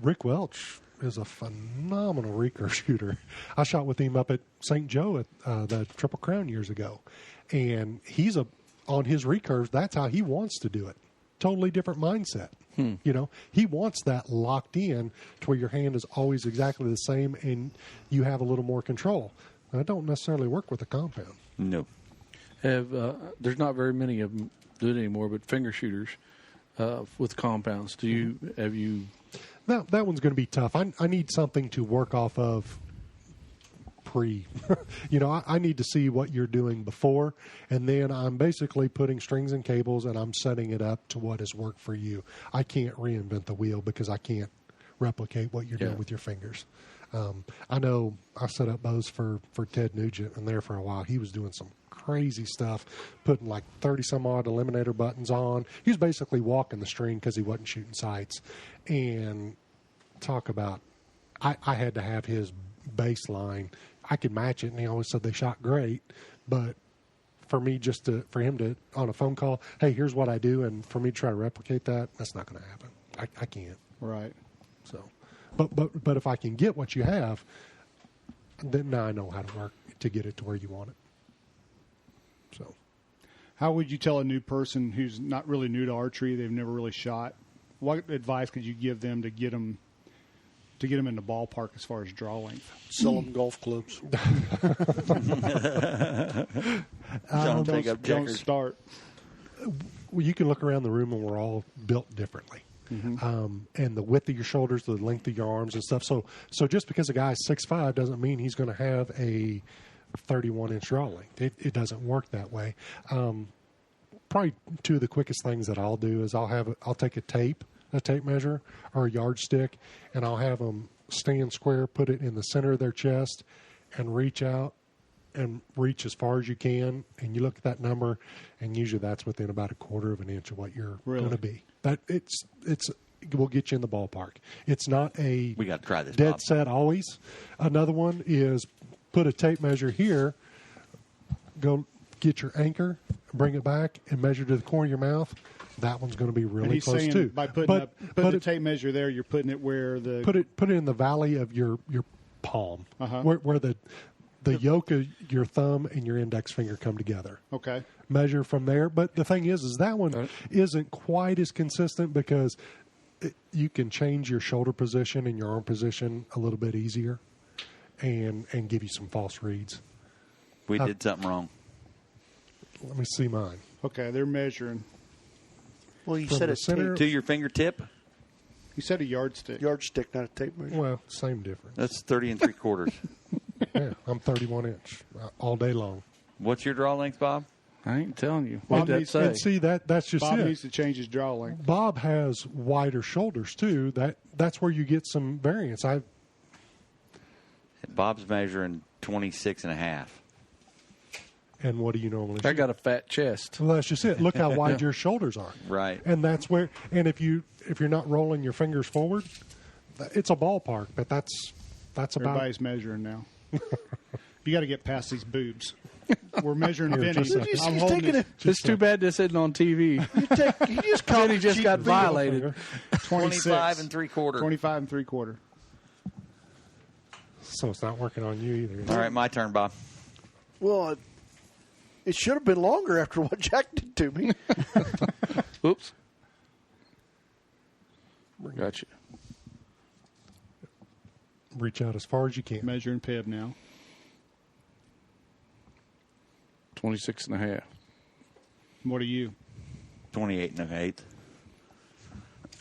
Rick Welch is a phenomenal recurve shooter. I shot with him up at St. Joe at the Triple Crown years ago, and he's on his recurves. That's how he wants to do it. Totally different mindset. You know, he wants that locked in to where your hand is always exactly the same, and you have a little more control. I don't necessarily work with a compound. No. There's not very many of them do it anymore, but finger shooters with compounds. Have you? That one's going to be tough. I need something to work off of you know, I need to see what you're doing before, and then I'm basically putting strings and cables, and I'm setting it up to what has worked for you. I can't reinvent the wheel because I can't replicate what you're doing with your fingers. I know I set up bows for Ted Nugent, and there for a while he was doing some crazy stuff, putting like 30-some-odd eliminator buttons on. He was basically walking the string because he wasn't shooting sights. And talk about, I had to have his baseline. I could match it, and he always said they shot great. But for me, for him to, on a phone call, hey, here's what I do, and for me to try to replicate that, that's not going to happen. I can't. Right. So, but if I can get what you have, then now I know how to work to get it to where you want it. So, how would you tell a new person who's not really new to archery, they've never really shot, what advice could you give them to get them in the ballpark as far as draw length? Sell them golf clubs. Don't start. Well, you can look around the room, and we're all built differently. And the width of your shoulders, the length of your arms and stuff. So just because a guy's 6'5" doesn't mean he's going to have a 31-inch draw length. It doesn't work that way. Probably two of the quickest things that I'll do is I'll take a tape measure or a yardstick, and I'll have them stand square, put it in the center of their chest, and reach out and reach as far as you can. And you look at that number, and usually that's within about a quarter of an inch of what you're going to be. That it will get you in the ballpark. It's not a we got to try this, dead Bob. set always. Another one is put a tape measure here, go get your anchor, bring it back, and measure to the corner of your mouth. That one's going to be really close saying too. By putting the tape measure there, you're putting it where the put it in the valley of your palm, where the yoke of your thumb and your index finger come together. Okay. Measure from there. But the thing is that one isn't quite as consistent because you can change your shoulder position and your arm position a little bit easier and give you some false reads. We did something wrong. Let me see mine. Okay, they're measuring. Well, you From said the a center- To your fingertip, You said a yardstick. yardstick, not a tape measure. Well, same difference. that's 30 3/4. Yeah, I'm 31 inch all day long. What's your draw length, Bob? I ain't telling you. Bob What did that needs- say? And see that's just Bob it. needs to change his draw length. Bob has wider shoulders too. That's where you get some variance. Bob's measuring 26 and a half. And what do you normally I shoot? got a fat chest. Well, that's just it. Look how wide your shoulders are. Right. And that's where. And if you're not rolling your fingers forward, it's a ballpark. But that's about. Everybody's measuring now. You got to get past these boobs. We're measuring Here, Vinny. just a second. I'm He's holding taking his it. It's too bad this isn't on TV. You just called Vinny it just cheap got video. violated. 26. 25 and 3/4. 25 and 3/4. So it's not working on you either. is it? All right, my turn, Bob. Well, it should have been longer after what Jack did to me. Oops. Gotcha. Reach out as far as you can. Measuring Pib now. 26 and a half. What are you? 28 and an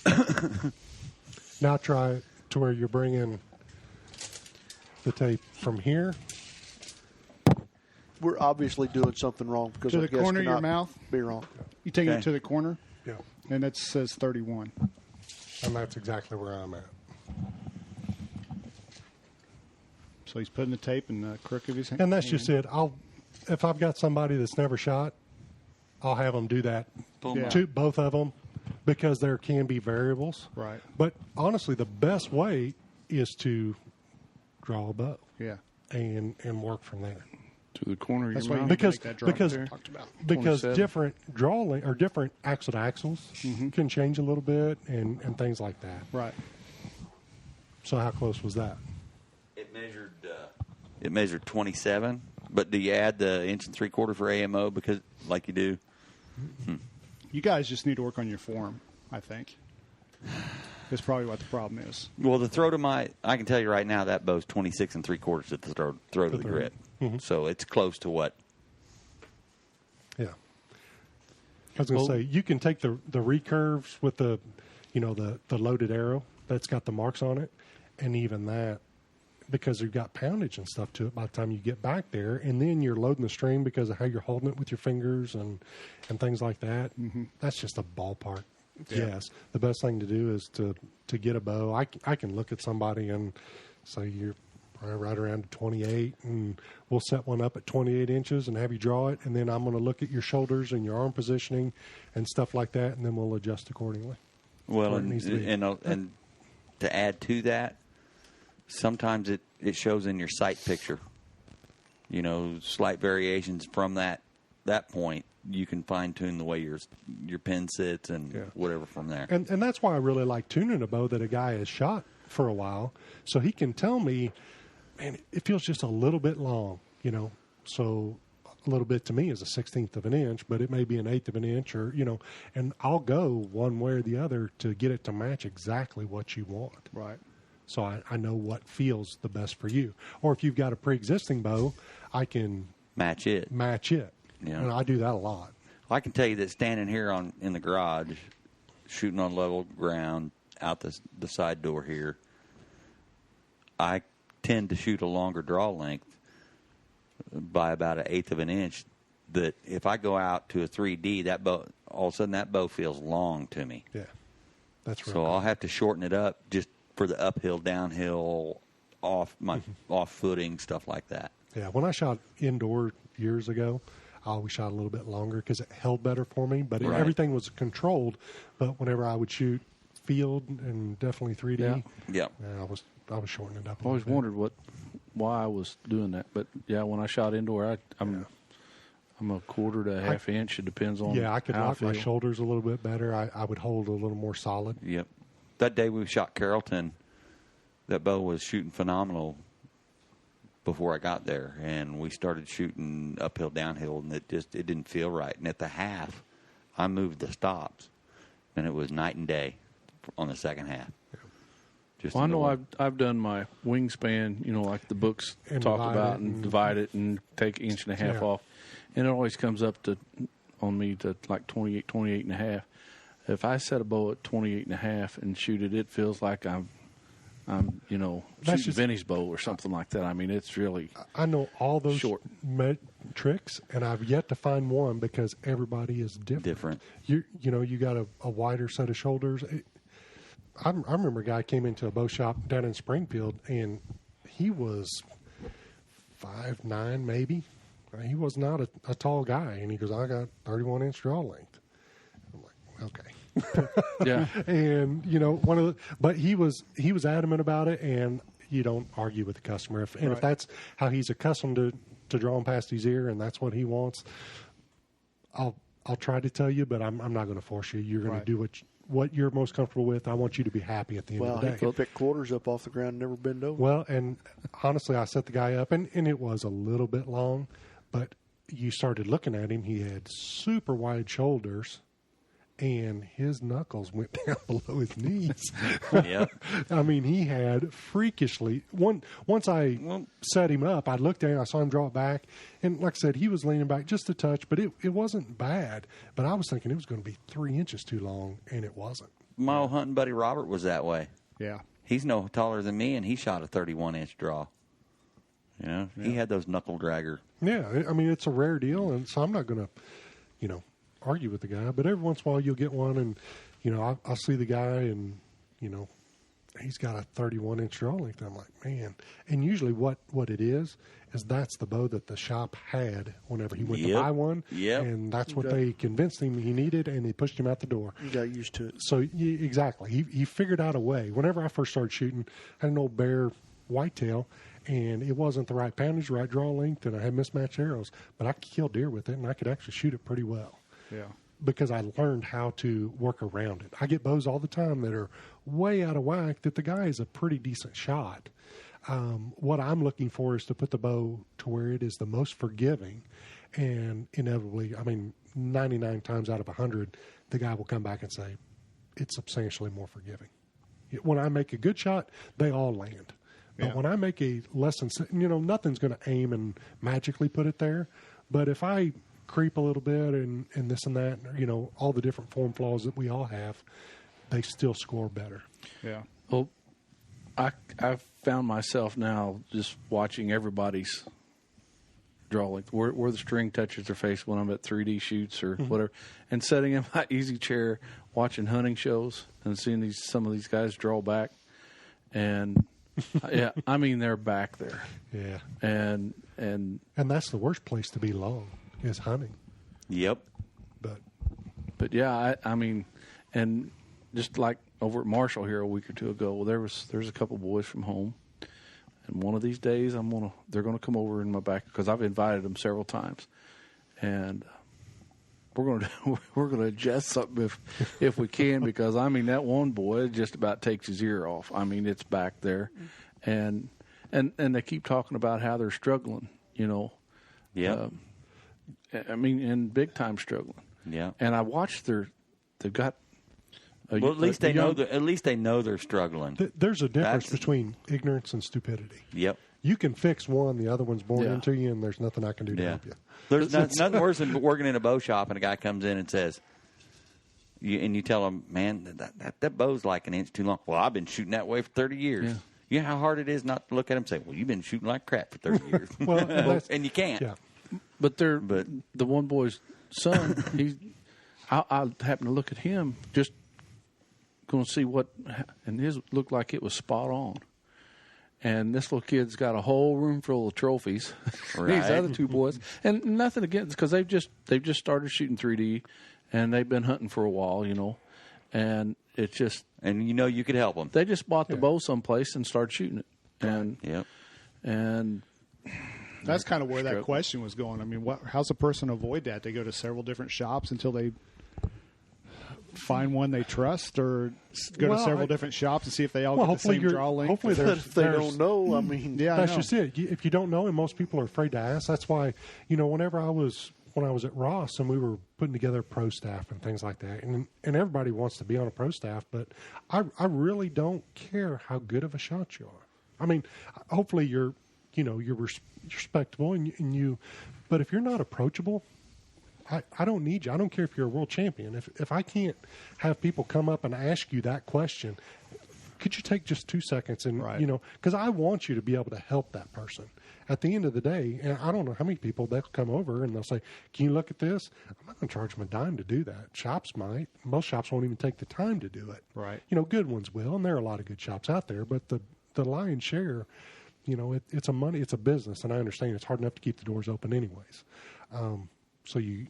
1/8. Now try it to where you're bringing the tape from here. We're obviously doing something wrong because To our the guest corner of your cannot mouth? Be wrong. You taking Okay. it to the corner, Yeah. and that says 31. And that's exactly where I'm at. So he's putting the tape in the crook of his hand. And that's just it. If I've got somebody that's never shot, I'll have them do that Pull 'em Yeah. up. to both of them, because there can be variables. Right. But honestly, the best way is to draw a bow. Yeah. And work from there. To the corner of That's your why you mouth. need to make that draw because we talked about. Because 27. different or different axle to axles can change a little bit and things like that. Right. So how close was that? It measured 27. But do you add the 1 3/4 for AMO because like you do? You guys just need to work on your form, I think. That's probably what the problem is. Well, the throw to I can tell you right now that bow's 26 3/4 at the throw to the grit. So it's close to what? Yeah. I was going to say, you can take the recurves with the loaded arrow that's got the marks on it, and even that, because you've got poundage and stuff to it by the time you get back there, and then you're loading the string because of how you're holding it with your fingers and things like that. That's just a ballpark. Yeah. Yes. The best thing to do is to get a bow. I can look at somebody and say you're right around 28, and we'll set one up at 28 inches and have you draw it, and then I'm going to look at your shoulders and your arm positioning and stuff like that, and then we'll adjust accordingly. Well, Where it needs to be. and to add to that, sometimes it shows in your sight picture. Slight variations from that point. You can fine tune the way your pin sits and whatever from there. And that's why I really like tuning a bow that a guy has shot for a while, so he can tell me, man, it feels just a little bit long, So a little bit to me is a 1/16 of an inch, but it may be an 1/8 of an inch, or and I'll go one way or the other to get it to match exactly what you want. Right. So I know what feels the best for you. Or if you've got a pre-existing bow, I can Match it. Yeah. And I do that a lot. I can tell you that standing here in the garage, shooting on level ground out the side door here, I tend to shoot a longer draw length by about 1/8 of an inch. That if I go out to a 3D, that bow all of a sudden that bow feels long to me. Yeah, that's right. So I'll have to shorten it up just for the uphill, downhill, off footing, stuff like that. Yeah, when I shot indoor years ago, I always shot a little bit longer because it held better for me. But Right. everything was controlled. But whenever I would shoot field and definitely 3D, Yeah. I was shortening it up. I always wondered why I was doing that. But yeah, when I shot indoor, I'm a 1/4 to a half inch. It depends on I could how lock my feel. shoulders a little bit better. I would hold a little more solid. Yep. That day we shot Carrollton, that bow was shooting phenomenal before I got there, and we started shooting uphill, downhill, and it didn't feel right. And at the half, I moved the stops, and it was night and day on the second half. Just Well, I know I've done my wingspan, like the books And talk divide about, it and and- divide it and take 1.5 inches off. And it always comes up on me to like 28 and a half. If I set a bow at 28 and a half and shoot it, it feels like I'm shooting Vinny's bow or something like that. I mean, it's really I know all those short. tricks, and I've yet to find one because everybody is different. You got a wider set of shoulders. I remember a guy came into a bow shop down in Springfield, and he was 5'9", maybe. He was not a tall guy, and he goes, "I got 31-inch draw length." I'm like, okay. yeah. And but he was adamant about it, and you don't argue with the customer. If that's how he's accustomed to drawing past his ear, and that's what he wants, I'll try to tell you, but I'm not going to force you. You're going to do what you're most comfortable with. I want you to be happy at the end of the He day. can pick quarters up off the ground and never bend over. Well, and honestly, I set the guy up, and it was a little bit long, but you started looking at him. He had super wide shoulders, and his knuckles went down below his knees. Yep. I mean, he had freakishly. Once I set him up, I looked at him, I saw him draw it back, and like I said, he was leaning back just a touch, but it wasn't bad. But I was thinking it was going to be 3 inches too long, and it wasn't. My old hunting buddy Robert was that way. Yeah. He's no taller than me, and he shot a 31-inch draw. He had those knuckle dragger. Yeah, I mean, it's a rare deal, and so I'm not going to, argue with the guy. But every once in a while, you'll get one, and I'll see the guy, and he's got a 31-inch draw length. I'm like, man. And usually what it is that's the bow that the shop had whenever he went to buy one. Yep. And that's what they convinced him he needed, and they pushed him out the door. You got used to it. So, exactly. He figured out a way. Whenever I first started shooting, I had an old bear whitetail, and it wasn't the right poundage, right draw length, and I had mismatched arrows. But I could kill deer with it, and I could actually shoot it pretty well. Yeah. Because I learned how to work around it. I get bows all the time that are way out of whack that the guy is a pretty decent shot. What I'm looking for is to put the bow to where it is the most forgiving, and inevitably, 99 times out of 100, the guy will come back and say, it's substantially more forgiving. When I make a good shot, they all land. But when I make a less than, nothing's going to aim and magically put it there. But if I creep a little bit and this and that, all the different form flaws that we all have, they still score better. Yeah. Well, I've found myself now just watching everybody's draw length, where the string touches their face when I'm at 3D shoots or whatever, and sitting in my easy chair watching hunting shows and seeing some of these guys draw back, and they're back there. Yeah. And that's the worst place to be long is hunting. Yep. But yeah, and just like over at Marshall here a week or two ago, there's a couple boys from home, and one of these days they're gonna come over in my back because I've invited them several times, and we're gonna adjust something if we can, because that one boy just about takes his ear off. It's back there, and they keep talking about how they're struggling, Yeah. And big time struggling. Yeah. And I watched they've got. At least they know. At least they know they're struggling. There's a difference between ignorance and stupidity. Yep. You can fix one; the other one's born into you, and there's nothing I can do to help you. There's nothing worse than working in a bow shop and a guy comes in and says, you tell him, man, that bow's like an inch too long. Well, I've been shooting that way for 30 years. Yeah. You know how hard it is not to look at him and say, well, you've been shooting like crap for 30 years. And you can't. Yeah. But the one boy's son, I happened to look at him, just going to see and his looked like it was spot on. And this little kid's got a whole room full of trophies. Right. These other two boys, and nothing against, because they've just started shooting 3D, and they've been hunting for a while, and it's just, and you could help them. They just bought the bow someplace and started shooting it, and that's kind of where that question was going. How's a person avoid that? They go to several different shops until they find one they trust, or go to several different shops and see if they all get the same draw length. Hopefully, if they don't know, that's just it. If you don't know, and most people are afraid to ask, that's why whenever when I was at Ross and we were putting together pro staff and things like that, and everybody wants to be on a pro staff, but I really don't care how good of a shot you are. Hopefully you're respectable and you, but if you're not approachable, I don't need you. I don't care if you're a world champion. If I can't have people come up and ask you that question, could you take just 2 seconds and, because I want you to be able to help that person. At the end of the day, and I don't know how many people, they'll come over and they'll say, can you look at this? I'm not going to charge them a dime to do that. Shops might. Most shops won't even take the time to do it. Right. Good ones will, and there are a lot of good shops out there, but the lion's share, it's a business, and I understand it's hard enough to keep the doors open anyways. So you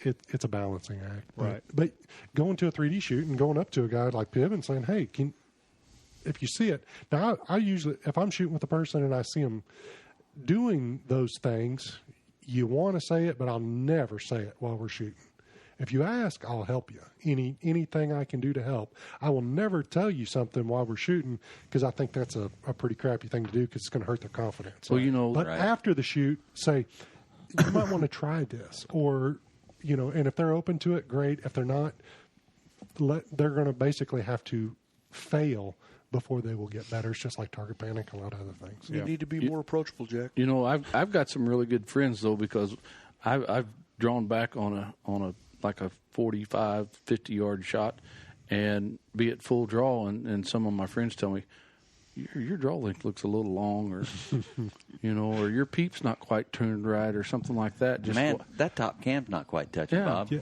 it's a balancing act. Right. But going to a 3D shoot and going up to a guy like Piv and saying, hey, if you see it. Now, I usually, if I'm shooting with a person and I see them doing those things, you want to say it, but I'll never say it while we're shooting. If you ask, I'll help you. Anything I can do to help. I will never tell you something while we're shooting, because I think that's a pretty crappy thing to do, because it's going to hurt their confidence. Well, but after the shoot, say, you might want to try this, or, and if they're open to it, great. If they're not, they're going to basically have to fail before they will get better. It's just like target panic and a lot of other things. You need to be more approachable, Jack. I've got some really good friends though, because I've drawn back on a like a 45, 50 yard shot, and be at full draw, and some of my friends tell me, your draw length looks a little long, or or your peep's not quite turned right, or something like that. Just Man, that top cam's not quite touching, Bob.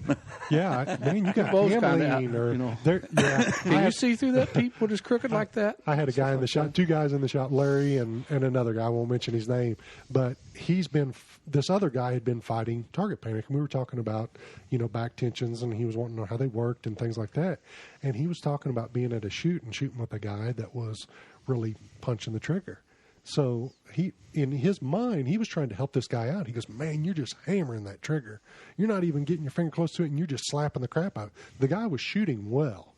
Yeah, man, you got both gambling, Can you see through that peep when it's crooked like that? I had a guy in the shop, 2 guys in the shop, Larry and another guy. I won't mention his name, but this other guy had been fighting target panic, and we were talking about back tensions, and he was wanting to know how they worked and things like that. And he was talking about being at a shoot and shooting with a guy that was really punching the trigger. So in his mind, he was trying to help this guy out. He goes, "Man, you're just hammering that trigger. You're not even getting your finger close to it, and you're just slapping the crap out." The guy was shooting well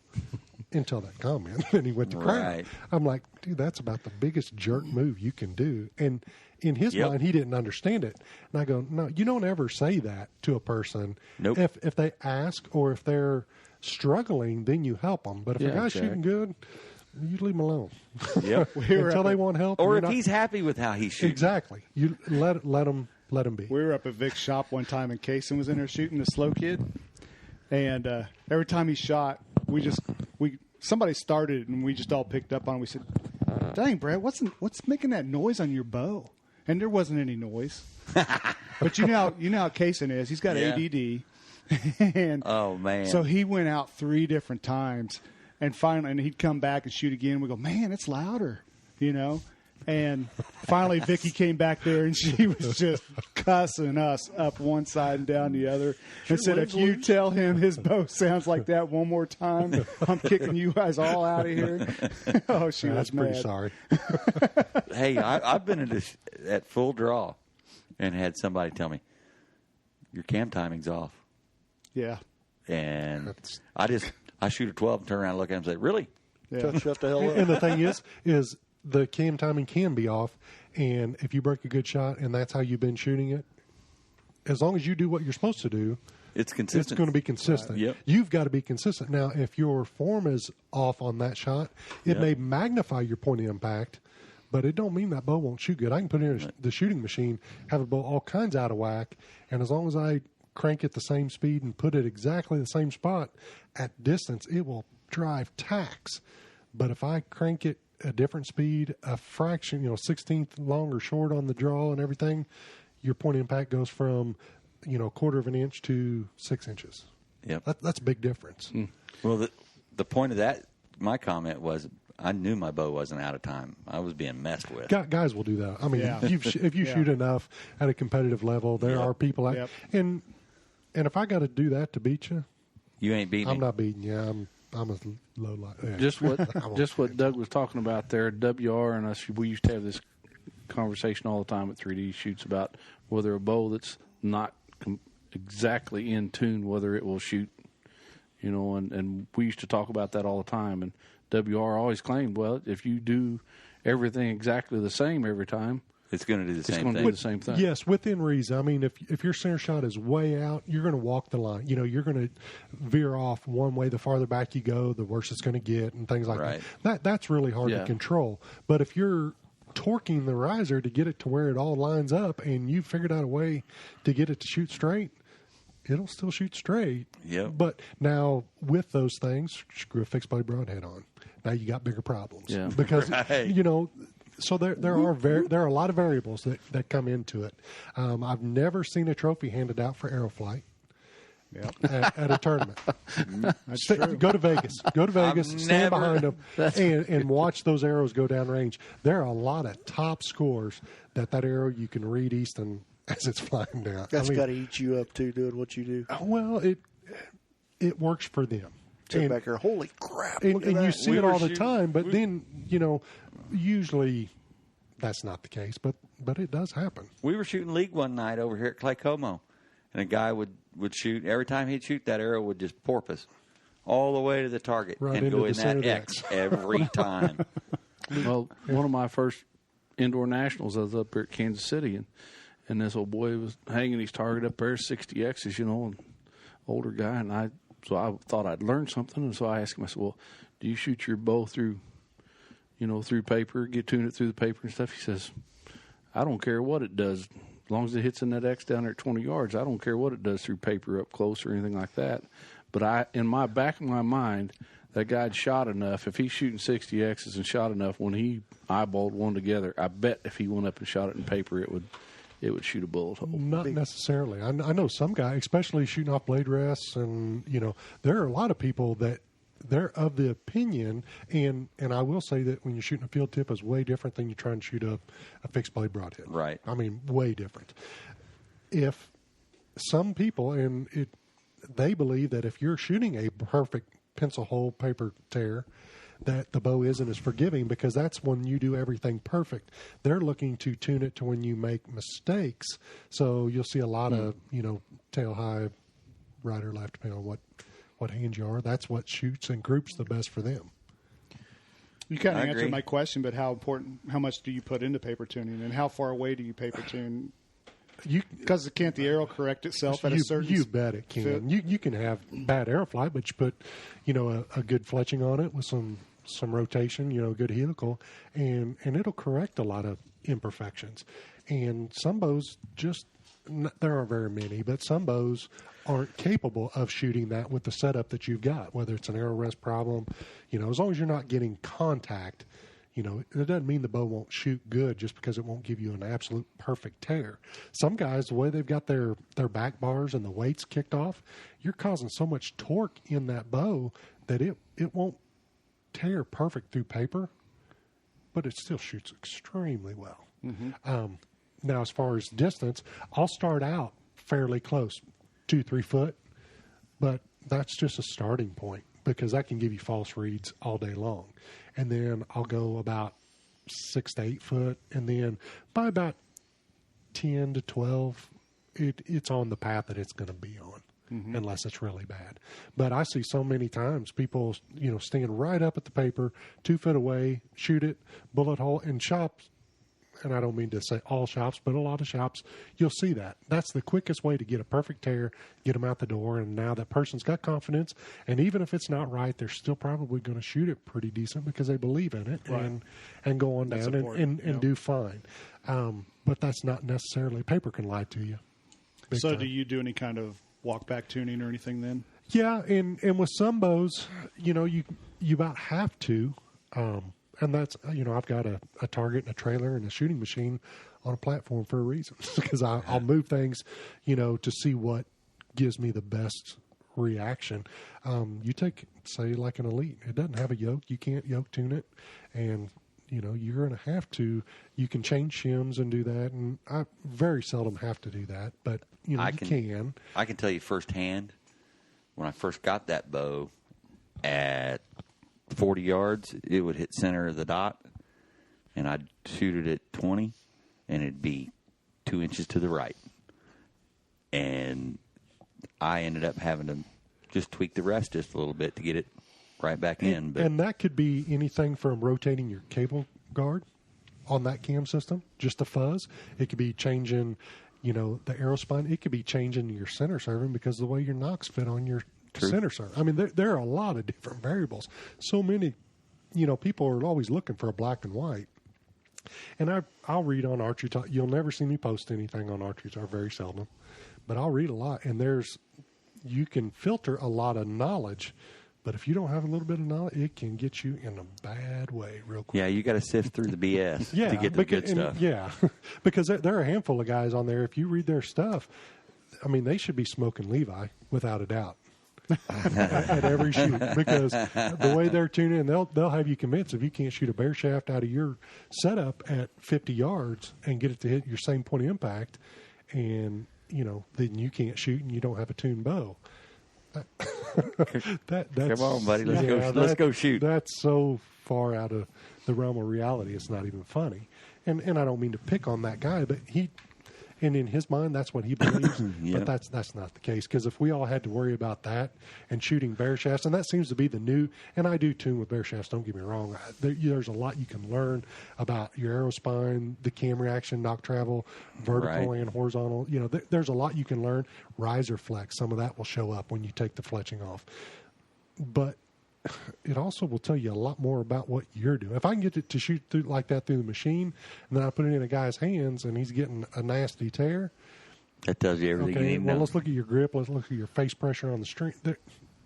until that comment, and he went to crap. Right. I'm like, dude, that's about the biggest jerk move you can do. And in his mind, he didn't understand it. And I go, no, you don't ever say that to a person. Nope. If they ask or if they're struggling, then you help them. But if a guy's shooting good, you leave him alone. Yep. Until they want help. Or if he's happy with how he's shooting. Exactly. You let him be. We were up at Vic's shop one time, and Kaysen was in there shooting the slow kid. And every time he shot, somebody started, and we just all picked up on it. We said, "Dang, Brett, what's making that noise on your bow?" And there wasn't any noise. But you know how Kaysen is. He's got ADD. And oh, man. So he went out 3 different times, and finally, he'd come back and shoot again. We go, "Man, it's louder," And finally, Vicky came back there, and she was just cussing us up one side and down the other, and said, "If you tell him his bow sounds like that one more time, I'm kicking you guys all out of here." Oh, she was mad. Pretty sorry. Hey, I've been at full draw and had somebody tell me, "Your cam timing's off." Yeah. And I shoot a 12 and turn around and look at him and say, "Really?" Yeah. Shut the hell up. And the thing is the cam timing can be off, and if you break a good shot and that's how you've been shooting it, as long as you do what you're supposed to do, it's consistent. It's going to be consistent. Yep. You've got to be consistent. Now, if your form is off on that shot, it may magnify your point of impact, but it don't mean that bow won't shoot good. I can put it in the shooting machine, have a bow all kinds out of whack, and as long as I crank it the same speed and put it exactly the same spot at distance, it will drive tacks. But if I crank it a different speed, a fraction, 16th long or short on the draw and everything, your point of impact goes from, a quarter of an inch to 6 inches. Yep. That's a big difference. Well, the point of that, my comment was, I knew my bow wasn't out of time. I was being messed with. Guys will do that. I mean, if you shoot enough at a competitive level, there are people out. And if I got to do that to beat you, you ain't beating me. I'm not beating you. I'm a low light. Yeah. Just what Doug was talking about there. WR and us, we used to have this conversation all the time at 3D shoots about whether a bow that's not exactly in tune, whether it will shoot, and we used to talk about that all the time. And WR always claimed, well, if you do everything exactly the same every time, it's going to do the same thing. Do the same thing. Yes, within reason. I mean, if your center shot is way out, you're going to walk the line. You're going to veer off one way. The farther back you go, the worse it's going to get, and things like that. That's really hard to control. But if you're torquing the riser to get it to where it all lines up, and you've figured out a way to get it to shoot straight, it'll still shoot straight. Yep. But now with those things, screw a fixed blade broadhead on. Now you got bigger problems. Yeah. Because so there are a lot of variables that come into it. I've never seen a trophy handed out for arrow flight. At a tournament. That's true. Go to Vegas. Stand behind them, and watch those arrows go down range. There are a lot of top scores that arrow you can read Easton as it's flying down. That's got to eat you up too, doing what you do. Well, it works for them. Sit back here, holy crap! And look at that. you see it all the time, but then usually that's not the case. But it does happen. We were shooting league one night over here at Clay Como, and a guy would shoot. Every time he'd shoot, that arrow would just porpoise all the way to the target and go in that X every time. Well, one of my first indoor nationals, I was up here at Kansas City, and this old boy was hanging his target up there, 60 X's, and older guy, and so I thought I'd learn something, and so I asked him, I said, well, do you shoot your bow through paper, tune it through the paper and stuff? He says, I don't care what it does. As long as it hits in that X down there at 20 yards, I don't care what it does through paper up close or anything like that. But in my back of my mind, that guy'd shot enough. If he's shooting 60Xs and shot enough, when he eyeballed one together, I bet if he went up and shot it in paper, it would shoot a bullet hole. Not necessarily. I know some guys, especially shooting off blade rests, and there are a lot of people that they're of the opinion, and I will say that when you're shooting a field tip is way different than you're trying to shoot a fixed blade broadhead. Right. I mean, way different. If some people, they believe that if you're shooting a perfect pencil hole paper tear, that the bow isn't as forgiving because that's when you do everything perfect. They're looking to tune it to when you make mistakes. So you'll see a lot of, tail high, right or left, depending on what hand you are. That's what shoots and groups the best for them. You kind of I answered agree. my question, but how much do you put into paper tuning, and how far away do you paper tune? Because can't the arrow correct itself at a certain? You bet it can. fit? You can have bad arrow flight, but you put, a good fletching on it with some rotation, good helical, and it'll correct a lot of imperfections. And some bows there aren't very many, but some bows aren't capable of shooting that with the setup that you've got, whether it's an arrow rest problem, as long as you're not getting contact, it doesn't mean the bow won't shoot good just because it won't give you an absolute perfect tear. Some guys, the way they've got their back bars and the weights kicked off, you're causing so much torque in that bow that it won't tear perfect through paper, but it still shoots extremely well. Mm-hmm. Now, as far as distance, I'll start out fairly close, 2-3 foot, but that's just a starting point because that can give you false reads all day long. And then I'll go about 6 to 8 foot, and then by about 10 to 12, it's on the path that it's going to be on, unless it's really bad. But I see so many times people, stand right up at the paper, 2 foot away, shoot it, bullet hole, in shops. And I don't mean to say all shops, but a lot of shops, you'll see that. That's the quickest way to get a perfect tear, get them out the door, and now that person's got confidence. And even if it's not right, they're still probably going to shoot it pretty decent because they believe in it and go on down and do fine. But that's not necessarily, paper can lie to you. So time. do you do any kind of walk back tuning or anything then? Yeah, and with some bows, you about have to. And that's, I've got a target and a trailer and a shooting machine on a platform for a reason because I'll move things, to see what gives me the best reaction. You take, say, like an Elite. It doesn't have a yoke. You can't yoke tune it. And, you're going to have to. You can change shims and do that. And I very seldom have to do that. But, you can. I can tell you firsthand, when I first got that bow at 40 yards, it would hit center of the dot, and I'd shoot it at 20, and it'd be 2 inches to the right. And I ended up having to just tweak the rest just a little bit to get it right back in. But and that could be anything from rotating your cable guard on that cam system, just the fuzz. It could be changing, the arrow spine. It could be changing your center serving because of the way your nocks fit on your center serve. I mean, there are a lot of different variables. So many, people are always looking for a black and white. And I'll read on Archery Talk. You'll never see me post anything on Archery Talk, very seldom. But I'll read a lot. And you can filter a lot of knowledge. But if you don't have a little bit of knowledge, it can get you in a bad way real quick. yeah, you got to sift through the BS to get the good stuff. Yeah, because there are a handful of guys on there. If you read their stuff, I mean, they should be smoking Levi without a doubt. at every shoot, because the way they're tuning in, they'll have you convinced if you can't shoot a bear shaft out of your setup at 50 yards and get it to hit your same point of impact, and then you can't shoot and you don't have a tuned bow. That's, Come on, buddy, let's go shoot. That's so far out of the realm of reality, it's not even funny. And I don't mean to pick on that guy, but and in his mind, that's what he believes. Yep. But that's not the case. Because if we all had to worry about that and shooting bear shafts, and that seems to be the new, and I do tune with bear shafts, don't get me wrong. There's a lot you can learn about your arrow spine, the cam reaction, knock travel, vertical and horizontal. There's a lot you can learn. Riser flex, some of that will show up when you take the fletching off. But it also will tell you a lot more about what you're doing. If I can get it to shoot through like that through the machine, and then I put it in a guy's hands, and he's getting a nasty tear. That tells you everything you need to know. Let's look at your grip. Let's look at your face pressure on the string.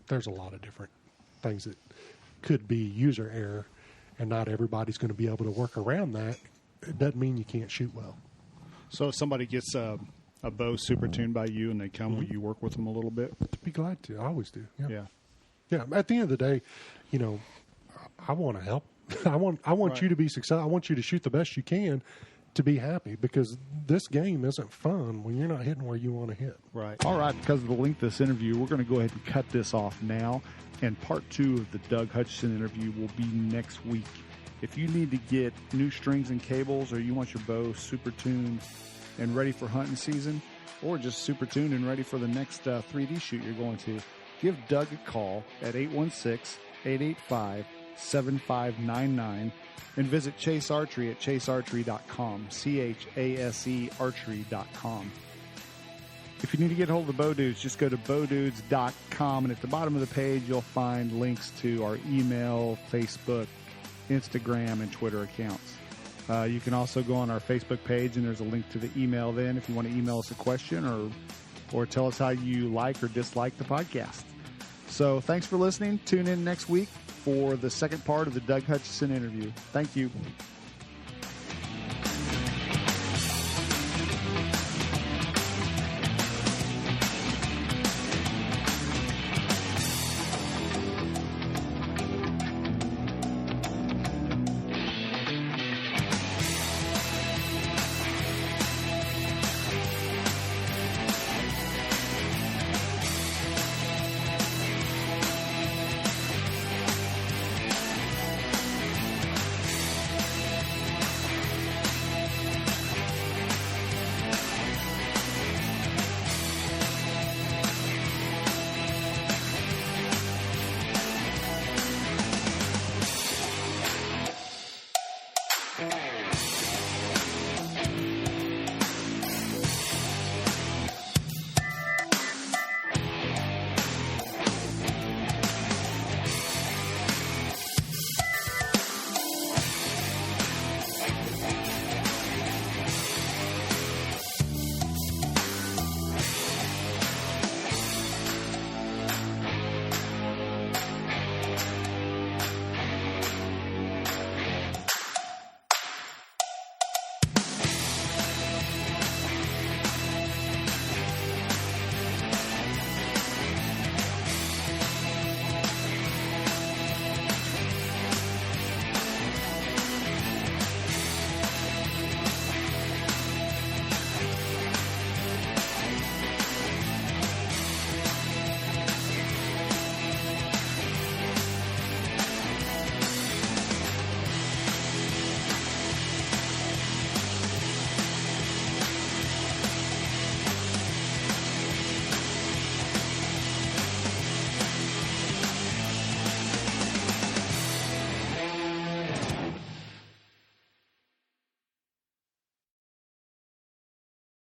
There's a lot of different things that could be user error, and not everybody's going to be able to work around that. It doesn't mean you can't shoot well. So if somebody gets a bow super tuned by you and they come, will you work with them a little bit? To be glad to. I always do. Yeah. Yeah. At the end of the day, I want to help. I want you to be successful. I want you to shoot the best you can to be happy, because this game isn't fun when you're not hitting where you want to hit. Right. All right. Because of the length of this interview, we're going to go ahead and cut this off now. And part 2 of the Doug Hutchison interview will be next week. If you need to get new strings and cables, or you want your bow super tuned and ready for hunting season, or just super tuned and ready for the next 3D shoot you're going to, give Doug a call at 816-885-7599 and visit Chase Archery at chasearchery.com, CHASE archery.com. If you need to get a hold of the Bowdudes, just go to bowdudes.com, and at the bottom of the page you'll find links to our email, Facebook, Instagram, and Twitter accounts. You can also go on our Facebook page, and there's a link to the email then if you want to email us a question or tell us how you like or dislike the podcast. So thanks for listening. Tune in next week for the second part of the Doug Hutchison interview. Thank you.